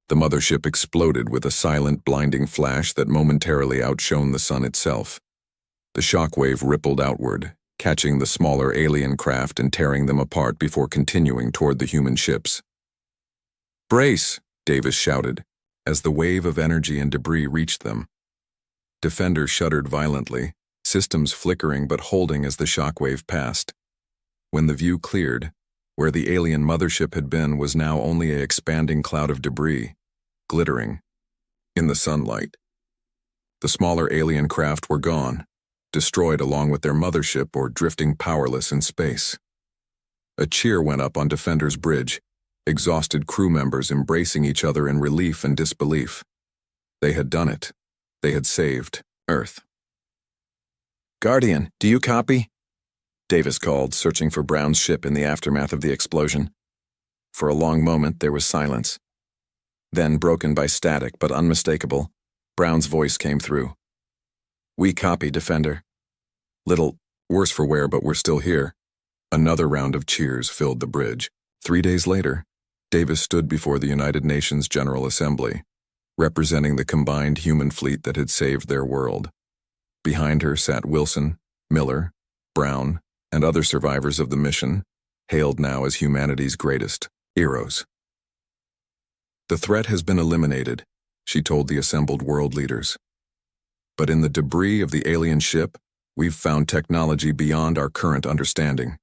The mothership exploded with a silent, blinding flash that momentarily outshone the sun itself. The shockwave rippled outward, catching the smaller alien craft and tearing them apart before continuing toward the human ships. "Brace!" Davis shouted, as the wave of energy and debris reached them. Defender shuddered violently, systems flickering but holding as the shockwave passed. When the view cleared, where the alien mothership had been was now only an expanding cloud of debris, glittering in the sunlight. The smaller alien craft were gone, destroyed along with their mothership or drifting powerless in space. A cheer went up on Defender's bridge, exhausted crew members embracing each other in relief and disbelief. They had done it. They had saved Earth. "Guardian, do you copy?" Davis called, searching for Brown's ship in the aftermath of the explosion. For a long moment there was silence. Then, broken by static but unmistakable, Brown's voice came through. "We copy, Defender. Little worse for wear, but we're still here." Another round of cheers filled the bridge. 3 days later, Davis stood before the United Nations General Assembly, representing the combined human fleet that had saved their world. Behind her sat Wilson, Miller, Brown, and other survivors of the mission, hailed now as humanity's greatest heroes. "The threat has been eliminated," she told the assembled world leaders. But in the debris of the alien ship, we've found technology beyond our current understanding.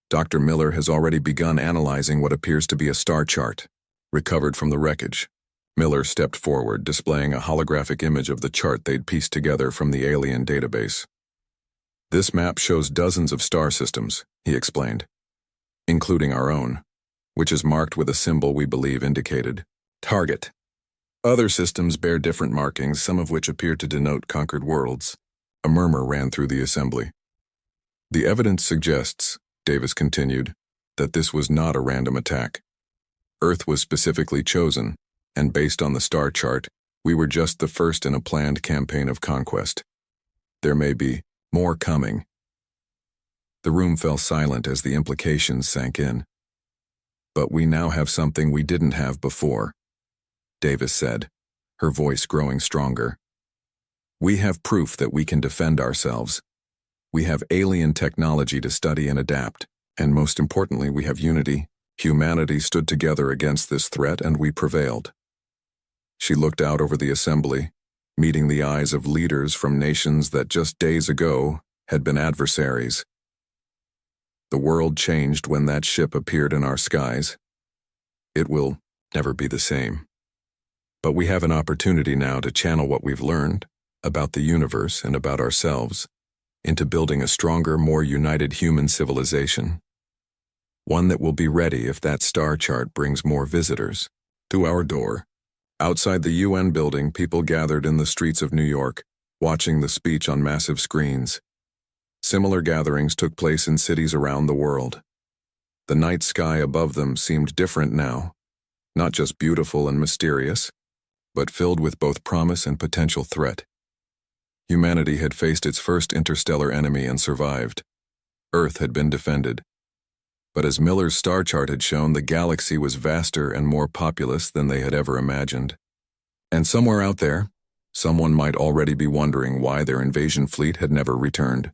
Dr. Miller has already begun analyzing what appears to be a star chart, recovered from the wreckage. Miller stepped forward, displaying a holographic image of the chart they'd pieced together from the alien database. This map shows dozens of star systems, he explained, including our own, which is marked with a symbol we believe indicated target. Other systems bear different markings, some of which appear to denote conquered worlds. A murmur ran through the assembly. The evidence suggests, Davis continued, that this was not a random attack. Earth was specifically chosen, and based on the star chart, we were just the first in a planned campaign of conquest. There may be more coming. The room fell silent as the implications sank in. But we now have something we didn't have before, Davis said, her voice growing stronger. We have proof that we can defend ourselves. We have alien technology to study and adapt, and most importantly, we have unity. Humanity stood together against this threat, and we prevailed. She looked out over the assembly, meeting the eyes of leaders from nations that just days ago had been adversaries. The world changed when that ship appeared in our skies. It will never be the same. But we have an opportunity now to channel what we've learned about the universe and about ourselves into building a stronger, more united human civilization. One that will be ready if that star chart brings more visitors to our door. Outside the UN building, people gathered in the streets of New York, watching the speech on massive screens. Similar gatherings took place in cities around the world. The night sky above them seemed different now, not just beautiful and mysterious, but filled with both promise and potential threat. Humanity had faced its first interstellar enemy and survived. Earth had been defended. But as Miller's star chart had shown, the galaxy was vaster and more populous than they had ever imagined. And somewhere out there, someone might already be wondering why their invasion fleet had never returned.